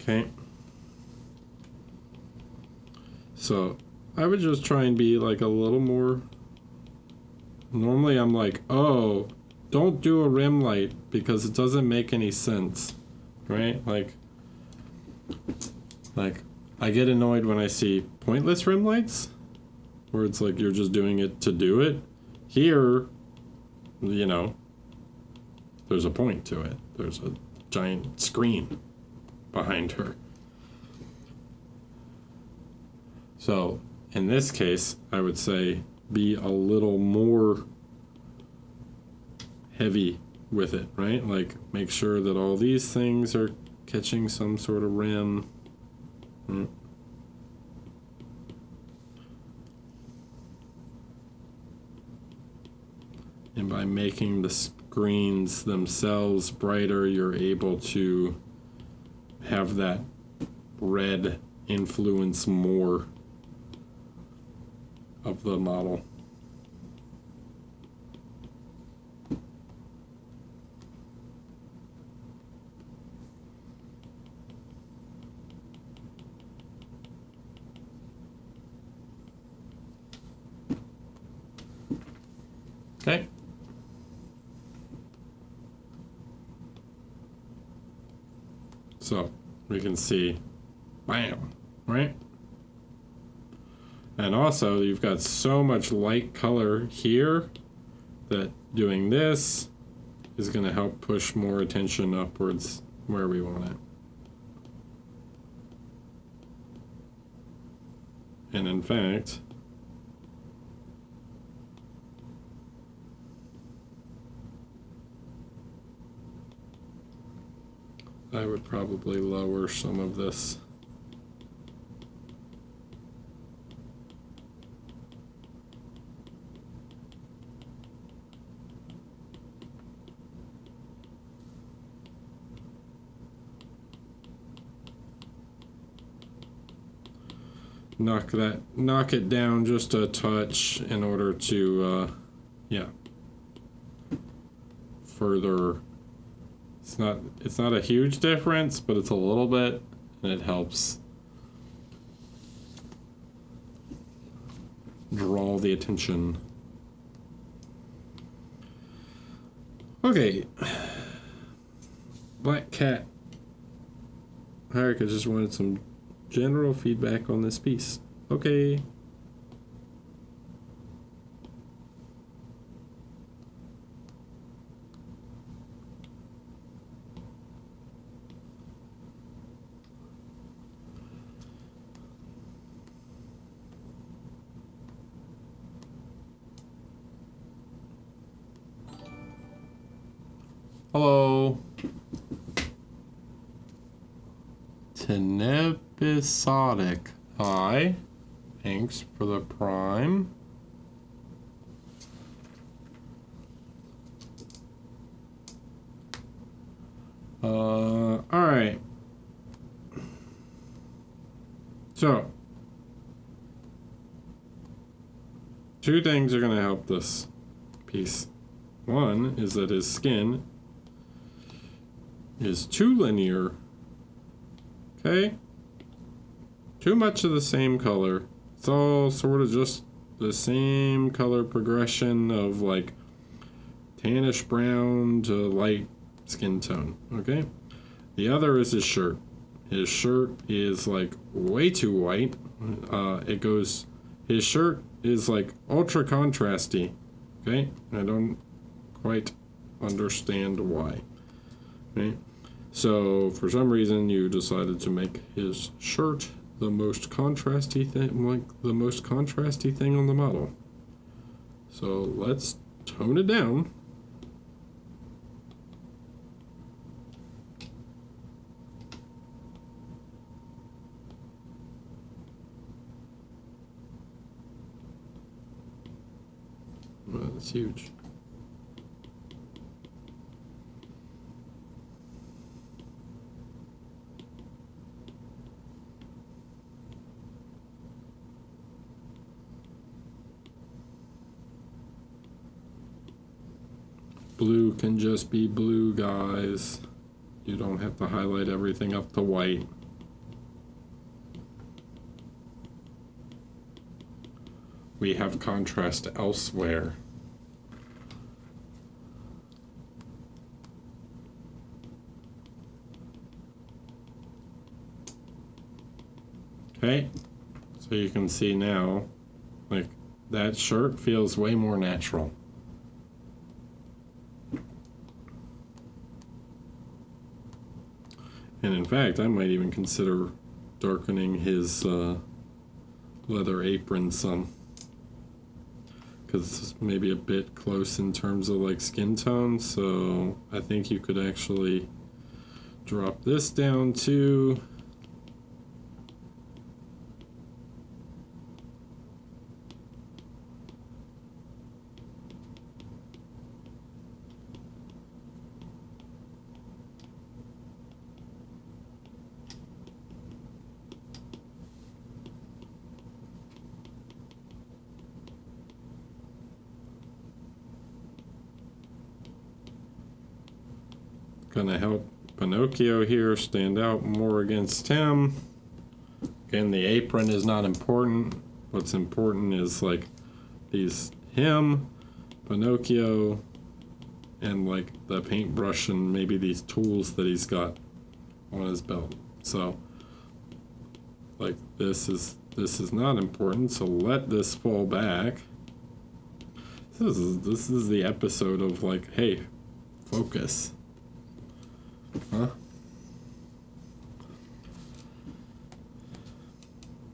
Okay. So I would just try and be like a little more. Normally I'm like, oh, don't do a rim light because it doesn't make any sense, right? Like, Like, I get annoyed when I see pointless rim lights, where it's like you're just doing it to do it. Here, you know, there's a point to it. There's a giant screen behind her. So, in this case, I would say be a little more heavy with it, right? Like, make sure that all these things are catching some sort of rim. And by making the screens themselves brighter, you're able to have that red influence more of the model. Okay. So we can see, bam, right? And also you've got so much light color here that doing this is going to help push more attention upwards where we want it. And in fact, I would probably lower some of this. Knock it down just a touch in order to, further. It's not a huge difference, but it's a little bit, and it helps draw the attention. Okay. Black Cat. Erica just wanted some general feedback on this piece. Okay. Hello. Tenepisodic. Hi. Thanks for the prime. Alright. So, two things are going to help this piece. One is that his skin is too linear. Okay? Too much of the same color. It's all sort of just the same color progression of like tannish brown to light skin tone. Okay? The other is his shirt. His shirt is like way too white. His shirt is like ultra contrasty. Okay? I don't quite understand why. Okay? So for some reason you decided to make his shirt the most contrasty thing on the model. So let's tone it down. Well, that's huge. Blue can just be blue, guys. You don't have to highlight everything up to white. We have contrast elsewhere. Okay, so you can see now, like, that shirt feels way more natural. And in fact, I might even consider darkening his leather apron some, because it's maybe a bit close in terms of like skin tone. So I think you could actually drop this down too. Gonna help Pinocchio here stand out more against him. Again, the apron is not important. What's important is like him, Pinocchio, and like the paintbrush and maybe these tools that he's got on his belt. So like this is not important, so let this fall back. This is the episode of like, hey, focus. Huh?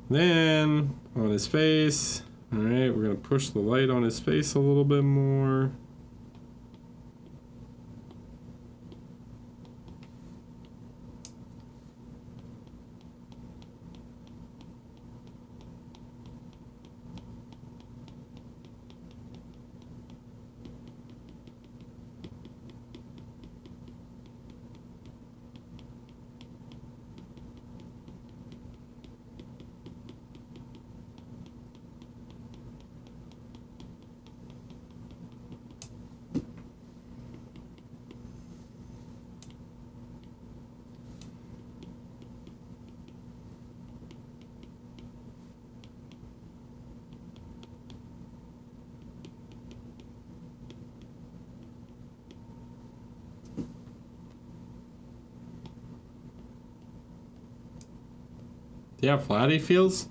Then on his face, all right, we're gonna push the light on his face a little bit more. See how flat he feels?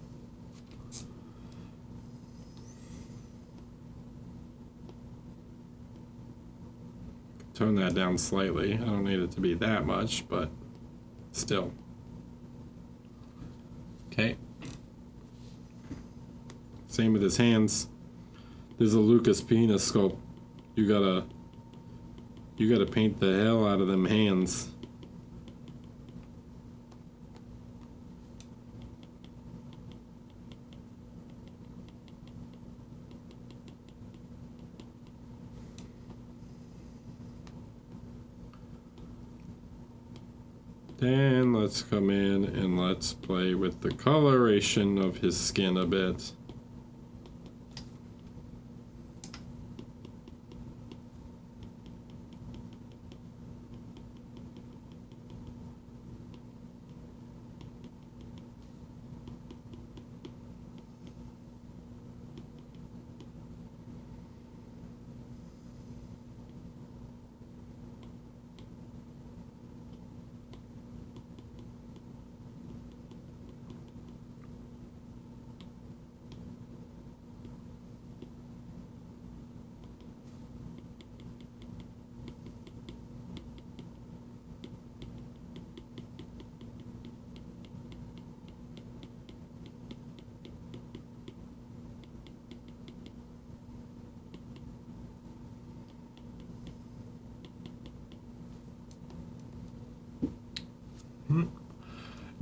Tone that down slightly. I don't need it to be that much, but still. Okay. Same with his hands. There's a Lucas Pina sculpt. You gotta paint the hell out of them hands. Then let's come in and let's play with the coloration of his skin a bit.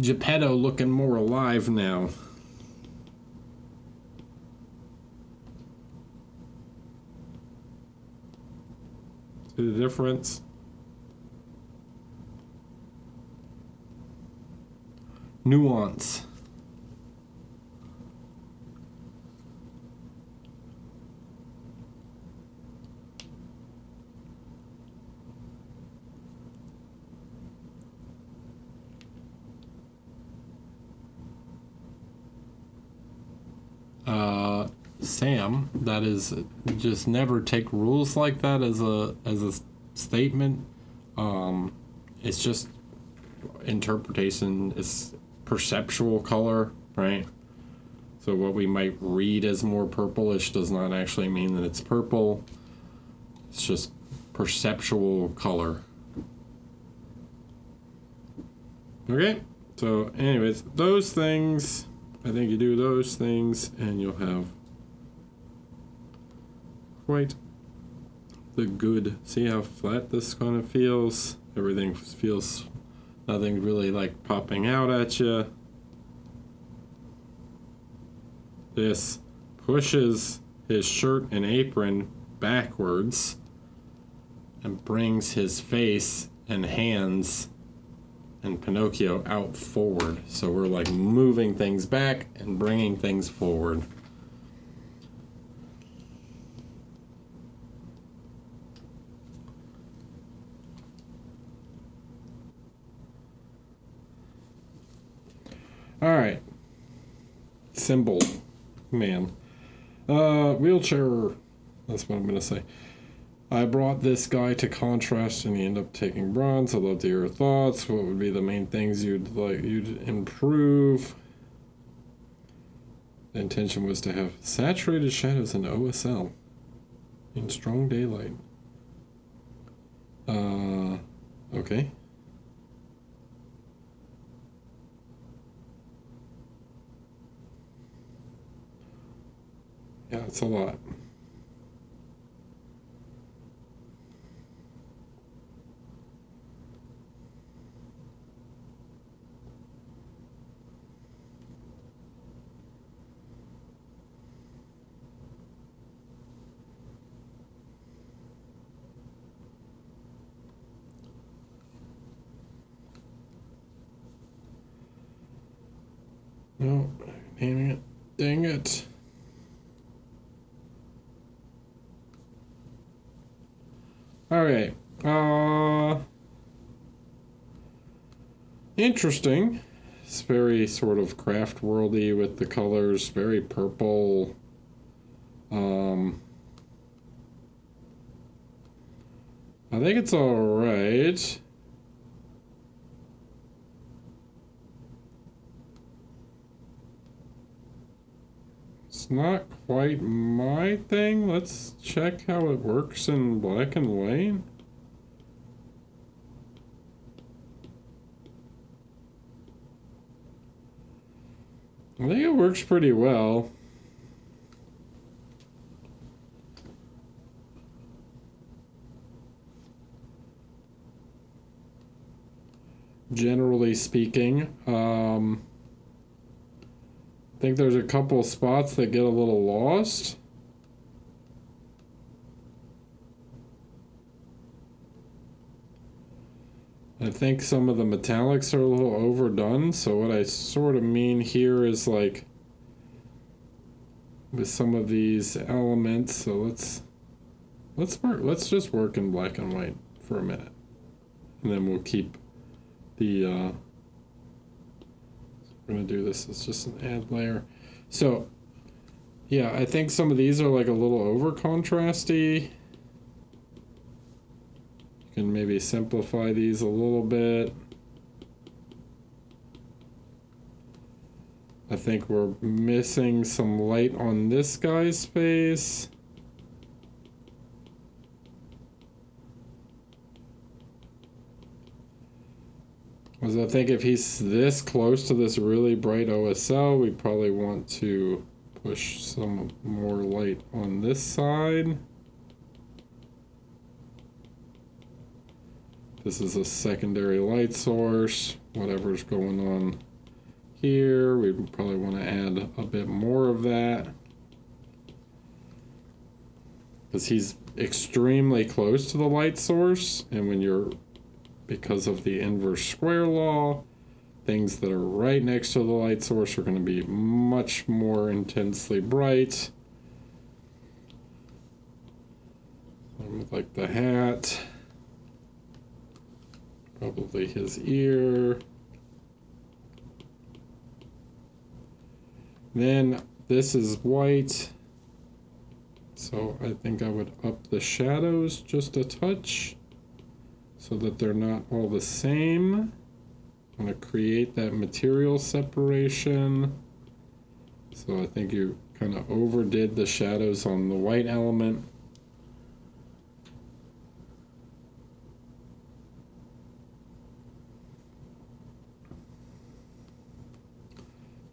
Geppetto looking more alive now. See the difference? Nuance. Sam, that is, just never take rules like that as a statement. It's just interpretation. It's perceptual color. right? So what we might read as more purplish does not actually mean that it's purple. It's just perceptual color. Okay, so anyways, those things, I think you do those things and you'll have quite the good. See how flat this kind of feels? Everything feels, nothing really like popping out at you. This pushes his shirt and apron backwards and brings his face and hands and Pinocchio out forward. So we're like moving things back and bringing things forward. All right. Symbol. Man. Wheelchair. That's what I'm going to say. I brought this guy to contrast and he ended up taking bronze. I'd love to hear your thoughts. What would be the main things you'd improve? The intention was to have saturated shadows in OSL in strong daylight. Okay. Yeah, it's a lot. No, damn it. Dang it. Alright. Interesting. It's very sort of craft worldy with the colors, very purple. I think it's alright. It's not quite my thing. Let's check how it works in black and white. I think it works pretty well. Generally speaking, I think there's a couple spots that get a little lost. I think some of the metallics are a little overdone. So what I sort of mean here is like with some of these elements. So let's just work in black and white for a minute, and then we'll keep the. We're gonna do this as just an add layer. So yeah, I think some of these are like a little over contrasty. You can maybe simplify these a little bit. I think we're missing some light on this guy's face. Because I think if he's this close to this really bright OSL, we probably want to push some more light on this side. This is a secondary light source. Whatever's going on here, we probably want to add a bit more of that. Because he's extremely close to the light source, and when you're, because of the inverse square law, things that are right next to the light source are going to be much more intensely bright. Like the hat. Probably his ear. Then this is white. So I think I would up the shadows just a touch so that they're not all the same. I'm going to create that material separation. So I think you kind of overdid the shadows on the white element.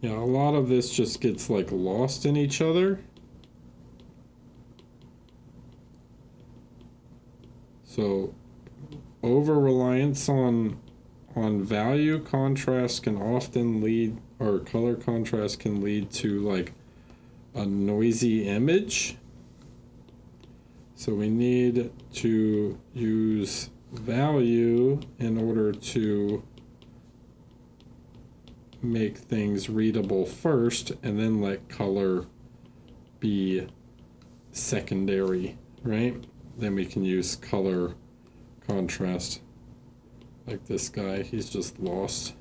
Yeah, a lot of this just gets like lost in each other. So over-reliance on value contrast can often lead, or color contrast can lead to like a noisy image. So we need to use value in order to make things readable first, and then let color be secondary, right? Then we can use color contrast. Like this guy, he's just lost.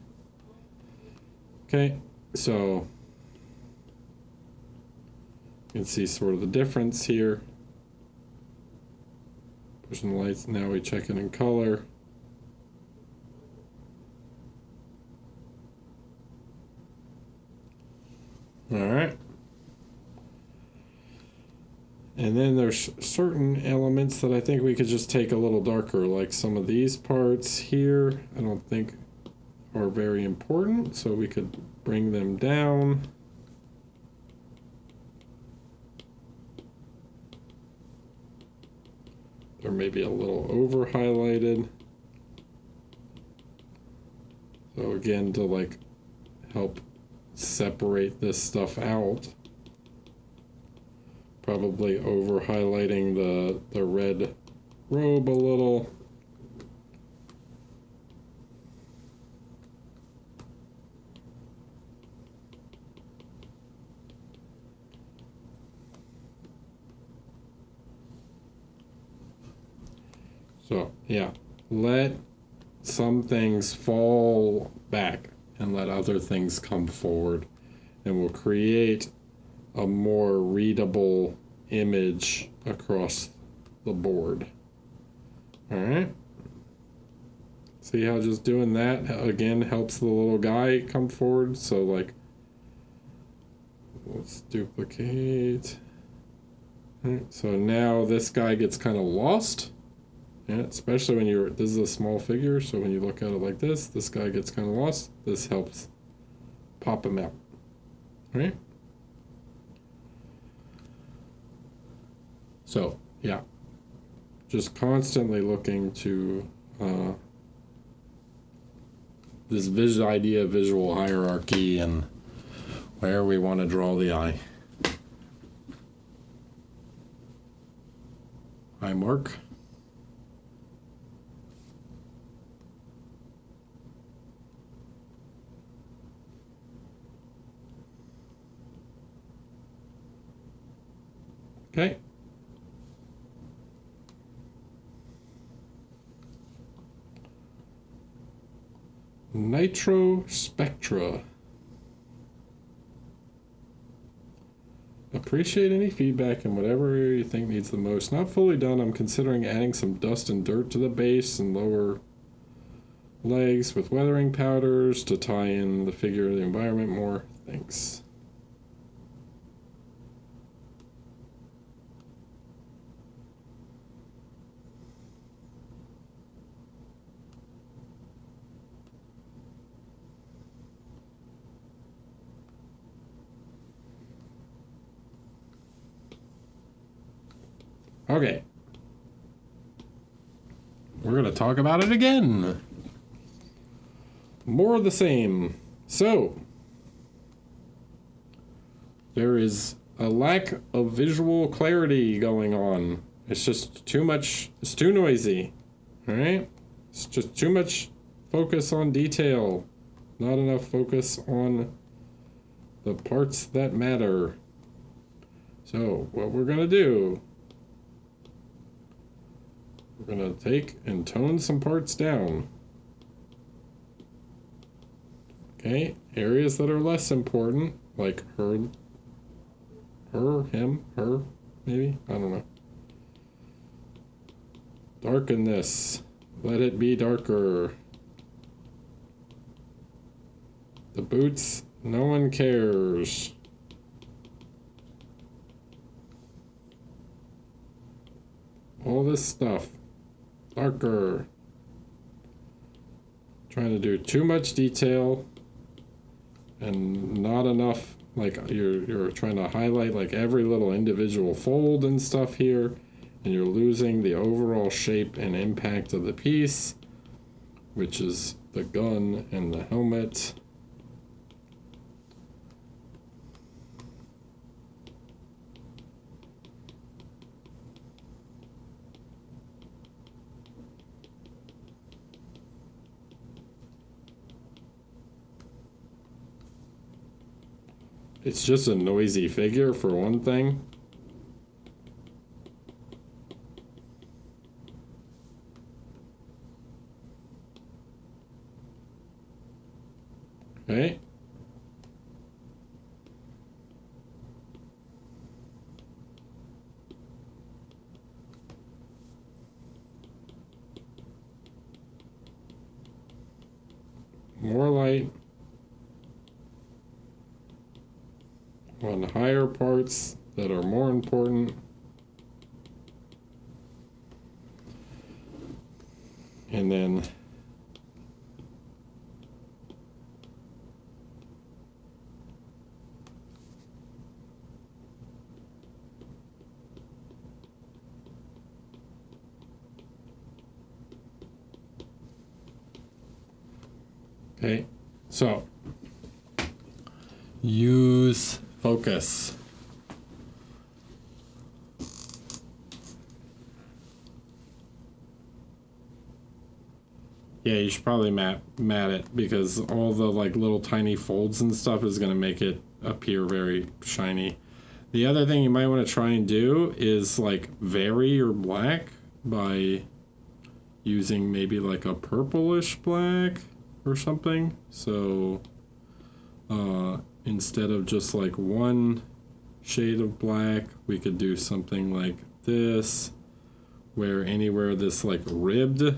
Okay, so you can see sort of the difference here. Pushing the lights, now we check it in color. All right. And then there's certain elements that I think we could just take a little darker, like some of these parts here, I don't think are very important, so we could bring them down. They're maybe a little over highlighted. So again, to like help separate this stuff out, probably over highlighting the red robe a little. So yeah, let some things fall back and let other things come forward, and we'll create a more readable image across the board. All right. See how just doing that again helps the little guy come forward. So like, let's duplicate. All right, so now this guy gets kind of lost. Yeah, especially when you're, this is a small figure, so when you look at it like this guy gets kind of lost. This helps pop him out. All right. So yeah, just constantly looking to this idea of visual hierarchy and where we want to draw the eye. Eye mark. Okay. Nitro Spectra. Appreciate any feedback and whatever you think needs the most. Not fully done. I'm considering adding some dust and dirt to the base and lower legs with weathering powders to tie in the figure of the environment more. Thanks. Okay. We're going to talk about it again. More of the same. So, there is a lack of visual clarity going on. It's just too much, it's too noisy. All right? It's just too much focus on detail. Not enough focus on the parts that matter. So, what we're going to do, we're going to take and tone some parts down. Okay, areas that are less important, like her, him, her, maybe? I don't know. Darken this. Let it be darker. The boots, no one cares. all this stuff. Darker. Trying to do too much detail and not enough, like you're trying to highlight like every little individual fold and stuff here, and you're losing the overall shape and impact of the piece, which is the gun and the helmet. It's just a noisy figure for one thing. Okay. More light on higher parts that are more important. And then okay, so use focus. Yeah, you should probably matte it, because all the like little tiny folds and stuff is going to make it appear very shiny. The other thing you might want to try and do is like vary your black by using maybe like a purplish black or something. So instead of just like one shade of black, we could do something like this, where anywhere this like ribbed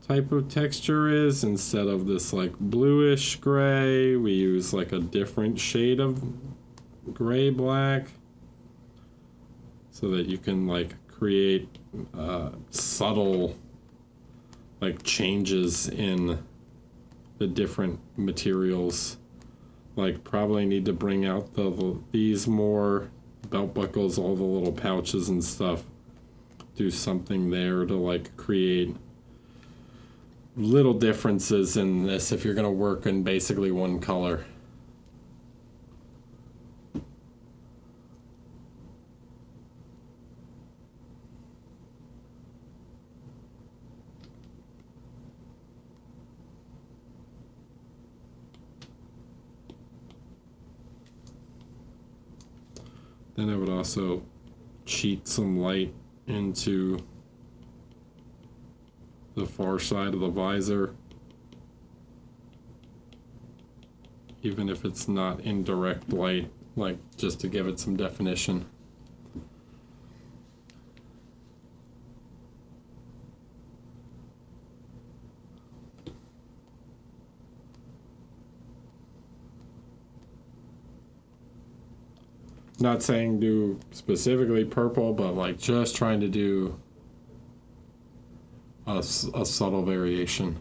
type of texture is, instead of this like bluish gray, we use like a different shade of gray black, so that you can like create subtle like changes in the different materials. Like probably need to bring out these more belt buckles, all the little pouches and stuff. Do something there to like create little differences in this if you're going to work in basically one color. Then I would also cheat some light into the far side of the visor, even if it's not in direct light, like just to give it some definition. Not saying do specifically purple, but like just trying to do a subtle variation.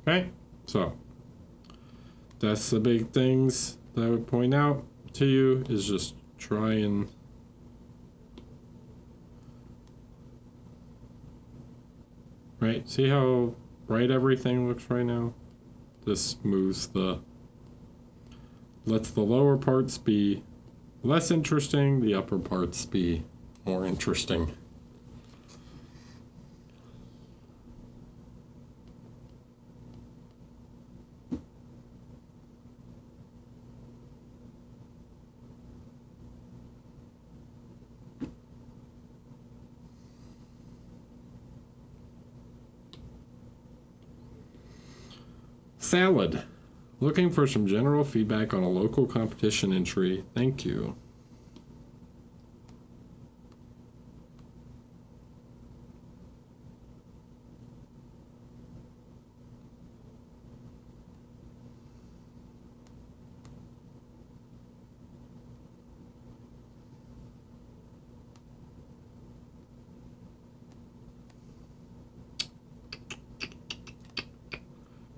Okay, so that's the big things that I would point out to you, is just try and right, see how bright everything looks right now? This moves lets the lower parts be less interesting, the upper parts be more interesting. Salad. Looking for some general feedback on a local competition entry. Thank you.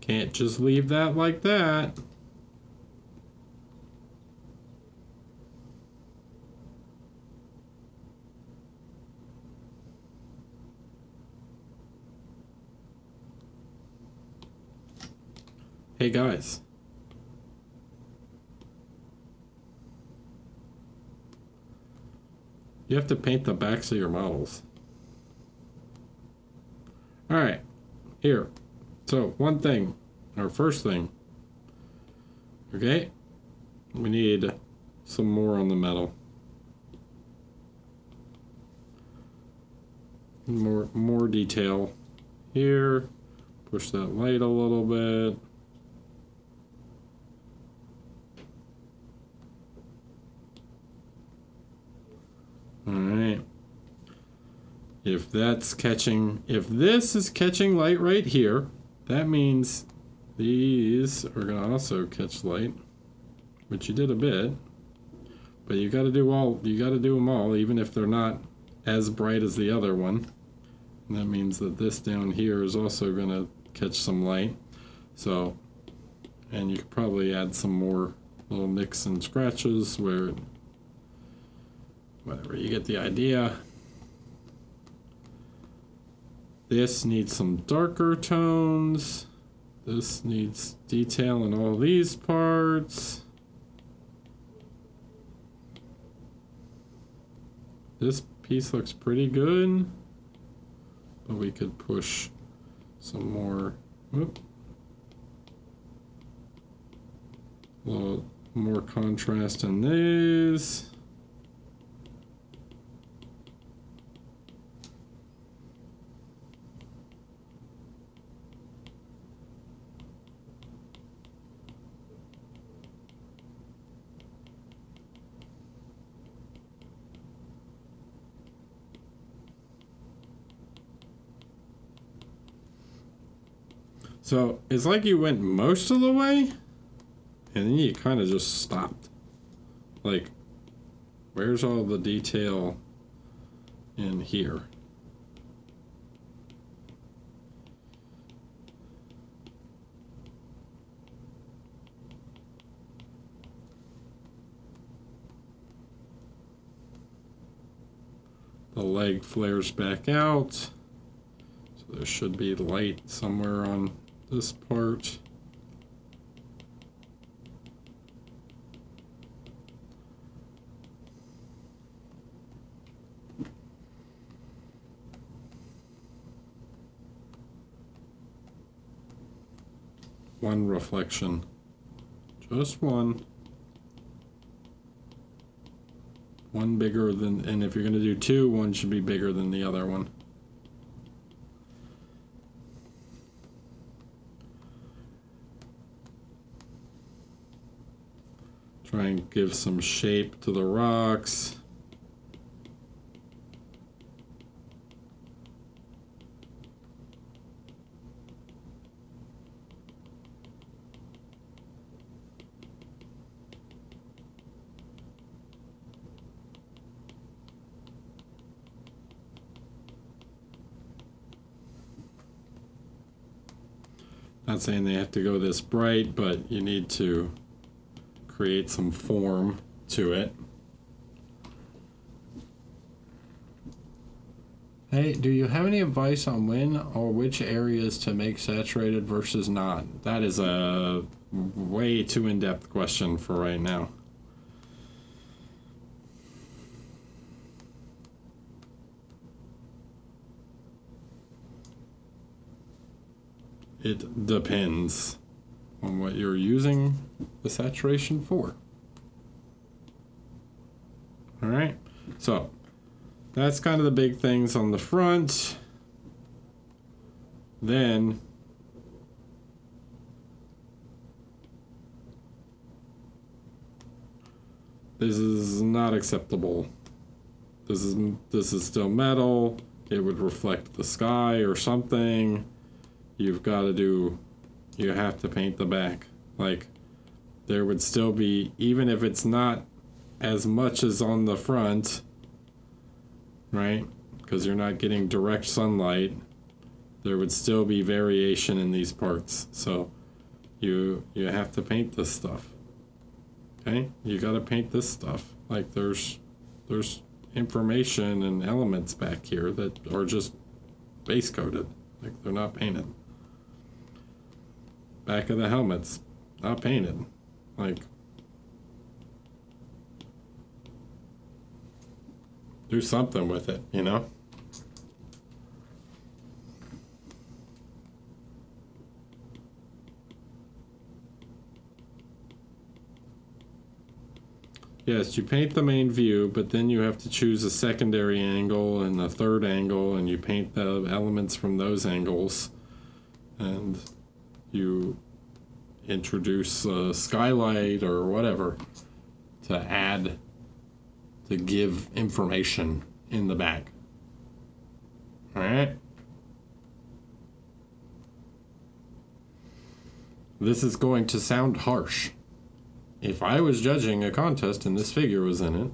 Can't just leave that like that. Hey guys. You have to paint the backs of your models. Alright, here. So, one thing, our first thing. Okay, we need some more on the metal. More detail here. Push that light a little bit. Alright. If this is catching light right here, that means these are going to also catch light, which you did a bit. But you got to do them all, even if they're not as bright as the other one. And that means that this down here is also going to catch some light. So, and you could probably add some more little nicks and scratches where, whatever, you get the idea. This needs some darker tones. This needs detail in all these parts. This piece looks pretty good, but we could push some more. Whoop. A little more contrast in these. So it's like you went most of the way, and then you kind of just stopped. Like, where's all the detail in here? The leg flares back out, so there should be light somewhere on this part. One reflection, just one. One bigger than, and if you're going to do two, one should be bigger than the other one. Try and give some shape to the rocks. Not saying they have to go this bright, but you need to create some form to it. Hey, do you have any advice on when or which areas to make saturated versus not? That is a way too in-depth question for right now. It depends on what you're using the saturation for. All right, so that's kind of the big things on the front. Then this is not acceptable. This is still metal. It would reflect the sky or something. You have to paint the back. Like, there would still be, even if it's not as much as on the front, right? Because you're not getting direct sunlight, there would still be variation in these parts. So you have to paint this stuff. Okay, you got to paint this stuff. Like there's information and elements back here that are just base coated, like they're not painted. Back of the helmet's not painted. Like, do something with it, you know? Yes, you paint the main view, but then you have to choose a secondary angle and a third angle, and you paint the elements from those angles. And you introduce a skylight or whatever to give information in the back. Alright? This is going to sound harsh. If I was judging a contest and this figure was in it,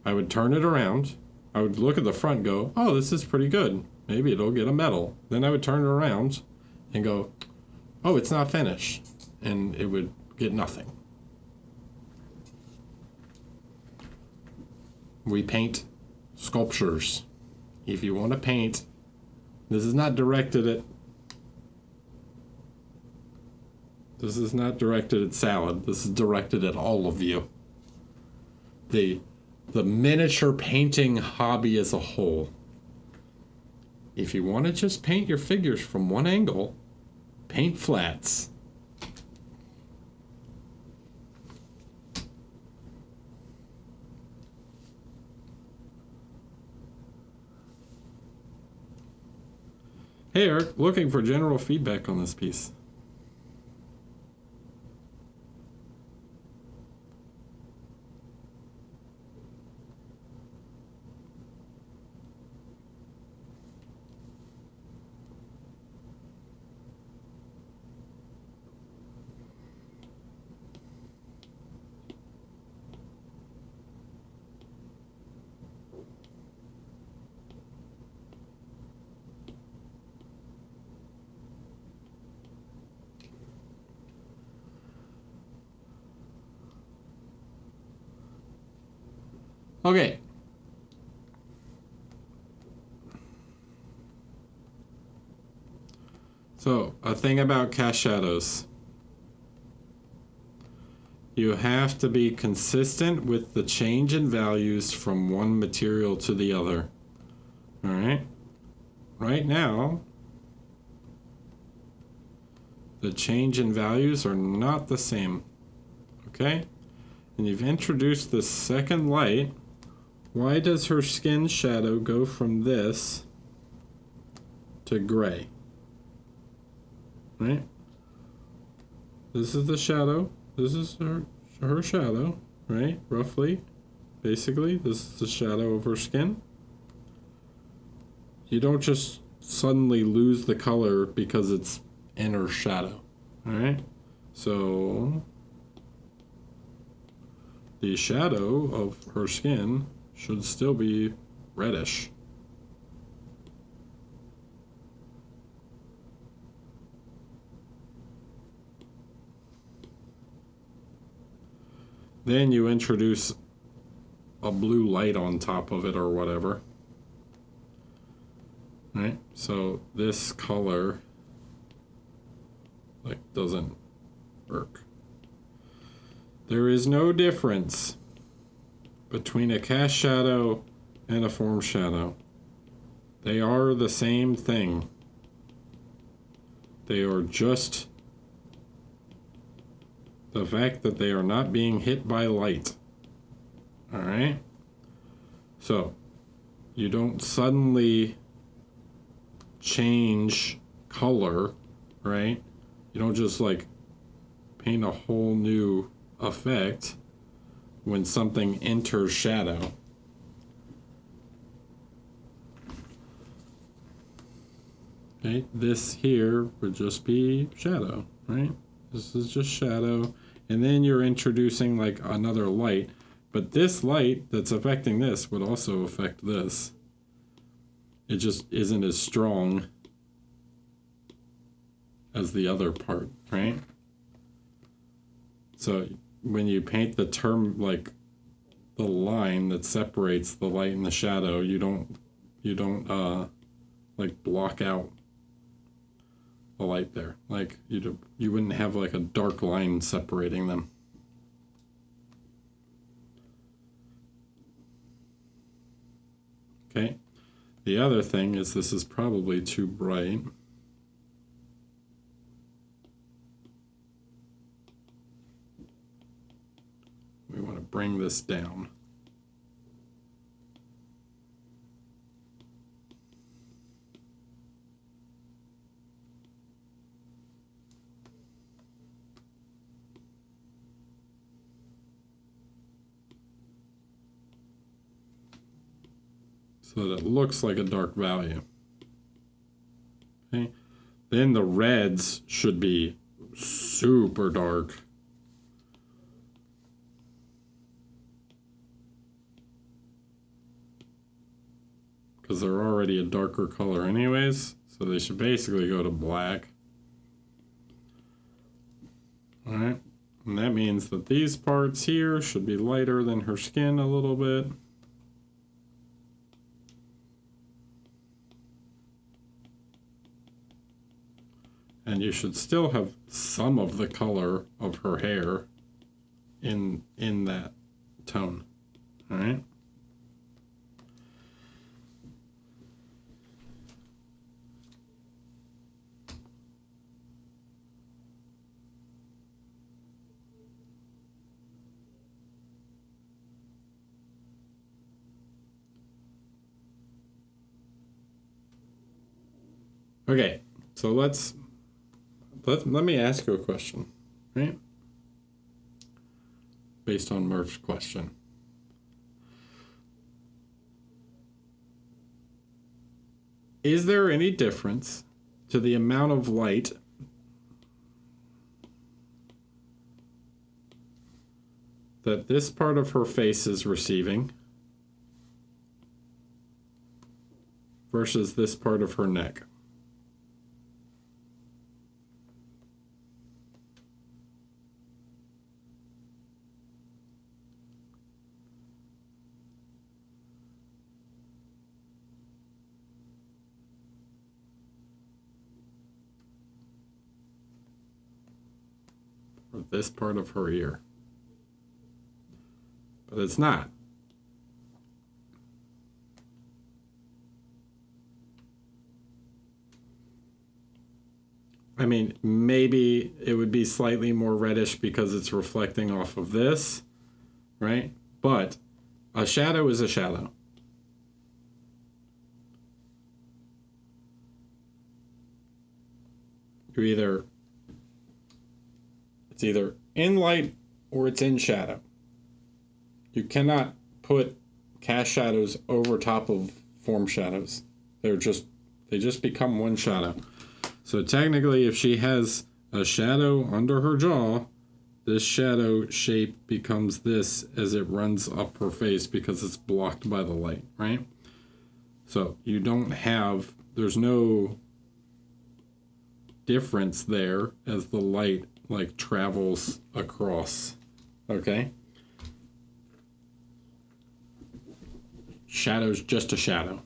I would turn it around. I would look at the front and go, oh, this is pretty good. Maybe it'll get a medal. Then I would turn it around and go, oh, it's not finished. And it would get nothing. We paint sculptures. If you want to paint, this is not directed at salad. This is directed at all of you. The miniature painting hobby as a whole. If you want to just paint your figures from one angle, paint flats. Hey Eric, looking for general feedback on this piece. Okay. So, a thing about cast shadows. You have to be consistent with the change in values from one material to the other. Alright? Right now, the change in values are not the same. Okay? And you've introduced the second light. Why does her skin shadow go from this to gray? Right? This is the shadow. This is her shadow, right? Roughly. Basically, this is the shadow of her skin. You don't just suddenly lose the color because it's in her shadow. Alright? So, the shadow of her skin should still be reddish. Then you introduce a blue light on top of it or whatever. Right? So this color doesn't work. There is no difference between a cast shadow and a form shadow. They are the same thing. They are just the fact that they are not being hit by light. Alright? So, you don't suddenly change color, right? You don't just paint a whole new effect when something enters shadow. Okay, this here would just be shadow, right? This is just shadow. And then you're introducing another light. But this light that's affecting this would also affect this. It just isn't as strong as the other part, right? So when you paint the term, like the line that separates the light and the shadow, you don't like block out the light there. Like you wouldn't have like a dark line separating them. Okay. The other thing is this is probably too bright. We want to bring this down. So that it looks like a dark value. Okay. Then the reds should be super dark. Because they're already a darker color anyways, so they should basically go to black. Alright, and that means that these parts here should be lighter than her skin a little bit. And you should still have some of the color of her hair in that tone. Alright? Okay, so let me ask you a question, right? Based on Murph's question. Is there any difference to the amount of light that this part of her face is receiving versus this part of her neck? Or this part of her ear? But it's not. I mean, maybe it would be slightly more reddish because it's reflecting off of this, right? But a shadow is a shadow. It's either in light or it's in shadow. You cannot put cast shadows over top of form shadows. They just become one shadow. So technically, if she has a shadow under her jaw, this shadow shape becomes this as it runs up her face because it's blocked by the light, right? So there's no difference there as the light like travels across, okay? Shadow's just a shadow.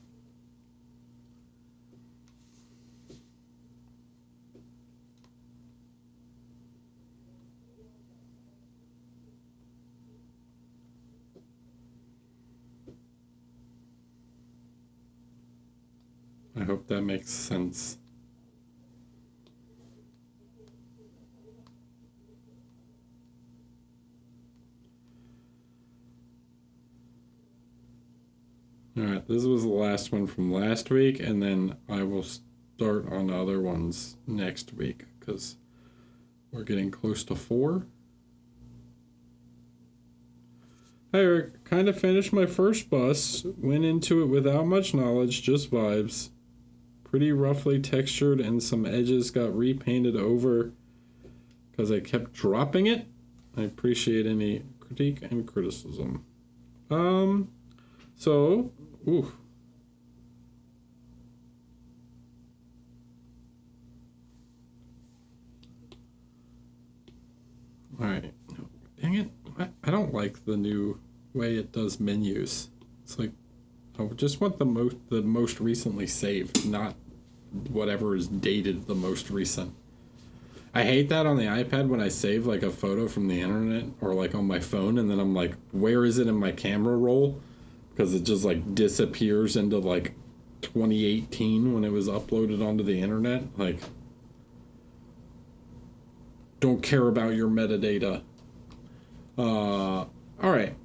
I hope that makes sense. Alright, this was the last one from last week, and then I will start on other ones next week, because we're getting close to 4. Hi Eric, kind of finished my first bus, went into it without much knowledge, just vibes. Pretty roughly textured and some edges got repainted over because I kept dropping it. I appreciate any critique and criticism. Ooh. All right. Dang it. I don't like the new way it does menus. It's like, I just want the most recently saved, not whatever is dated the most recent. I hate that on the iPad when I save like a photo from the internet or like on my phone, and then I'm like, where is it in my camera roll? Because it just like disappears into like 2018 when it was uploaded onto the internet. Like, don't care about your metadata. All right.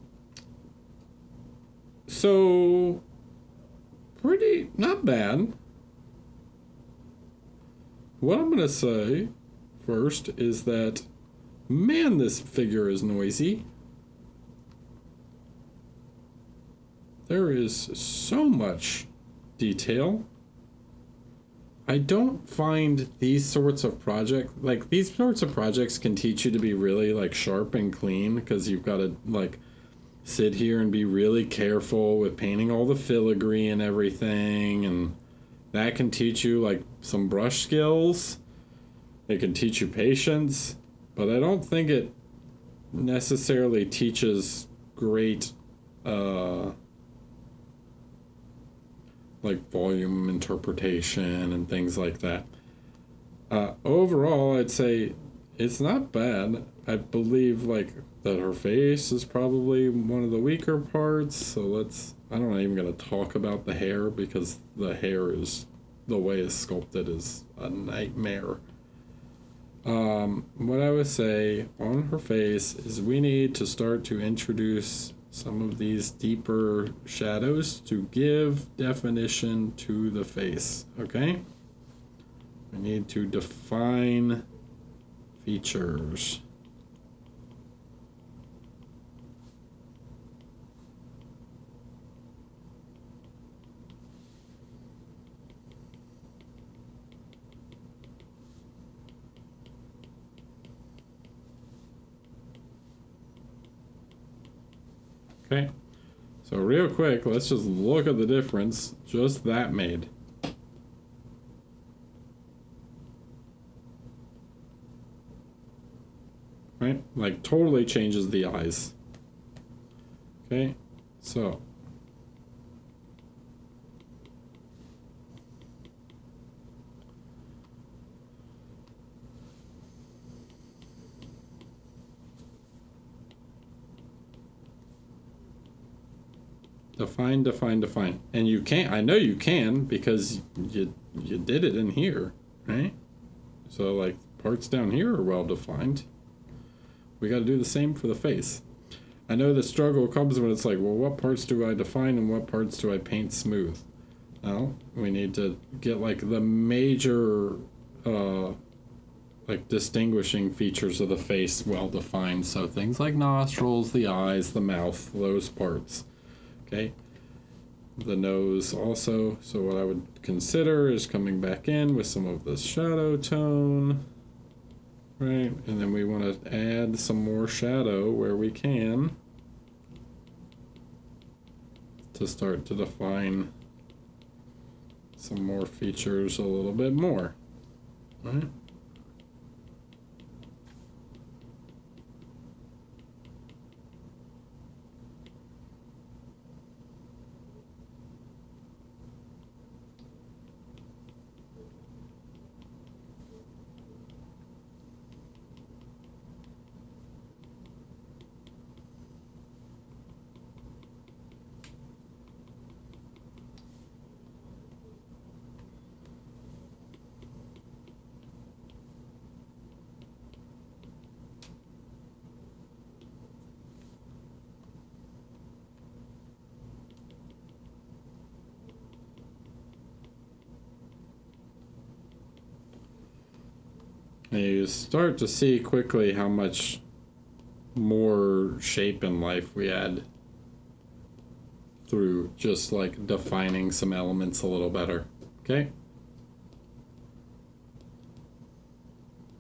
So, pretty, not bad. What I'm going to say first is that, man, this figure is noisy. There is so much detail. I don't find these sorts of these sorts of projects can teach you to be really like sharp and clean, because you've got to like sit here and be really careful with painting all the filigree and everything, and that can teach you like some brush skills. It can teach you patience, but I don't think it necessarily teaches great like volume interpretation and things like that. Overall, I'd say it's not bad. I believe like that her face is probably one of the weaker parts. So I'm not even going to talk about the hair, because the hair is, the way it's sculpted is a nightmare. What I would say on her face is we need to start to introduce some of these deeper shadows to give definition to the face, okay? We need to define features. Okay, so real quick, let's just look at the difference just that made. Right? Like totally changes the eyes. Okay, so define. And you can't, I know you can, because you did it in here, right? So like parts down here are well defined. We got to do the same for the face. I know the struggle comes when it's like, well, what parts do I define and what parts do I paint smooth? Well, we need to get like the major like distinguishing features of the face well defined. So things like nostrils, the eyes, the mouth, those parts. Okay, the nose also. So what I would consider is coming back in with some of the shadow tone, right? And then we want to add some more shadow where we can to start to define some more features a little bit more, right? And you start to see quickly how much more shape in life we add through just like defining some elements a little better. Okay?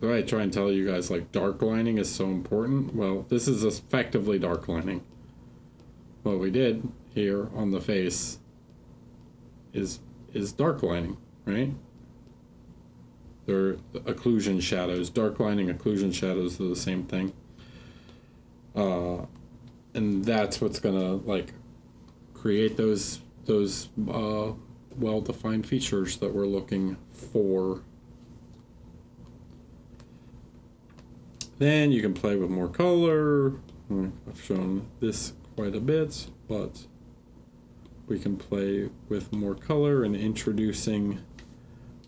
So I try and tell you guys like dark lining is so important. Well, this is effectively dark lining. What we did here on the face is dark lining, right? They're occlusion shadows. Dark lining, occlusion shadows are the same thing. And that's what's gonna like create those well-defined features that we're looking for. Then you can play with more color. I've shown this quite a bit, but we can play with more color and introducing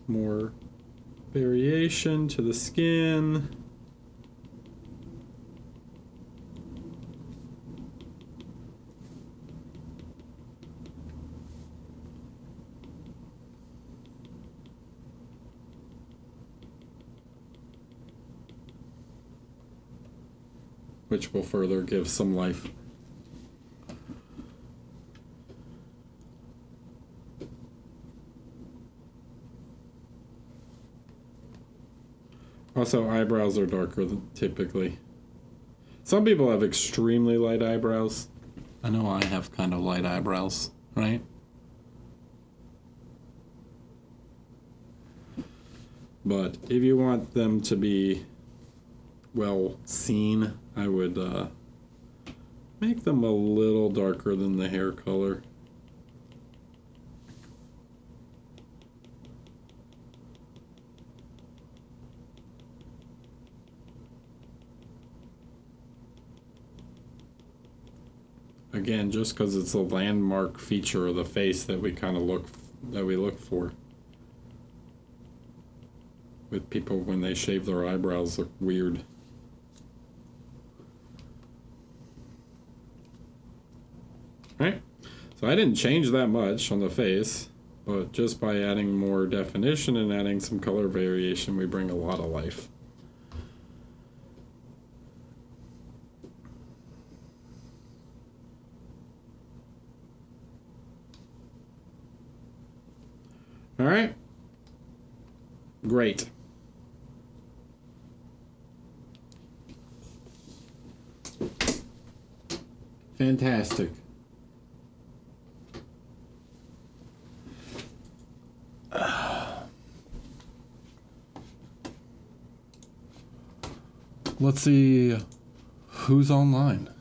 more variation to the skin. Which will further give some life. Also, eyebrows are darker than typically. Some people have extremely light eyebrows. I know I have kind of light eyebrows, right? But if you want them to be well seen, I would make them a little darker than the hair color. Again, just because it's a landmark feature of the face that we kind of look for. With people when they shave their eyebrows look weird. Right? So I didn't change that much on the face, but just by adding more definition and adding some color variation, we bring a lot of life. All right. Great. Fantastic. Let's see who's online.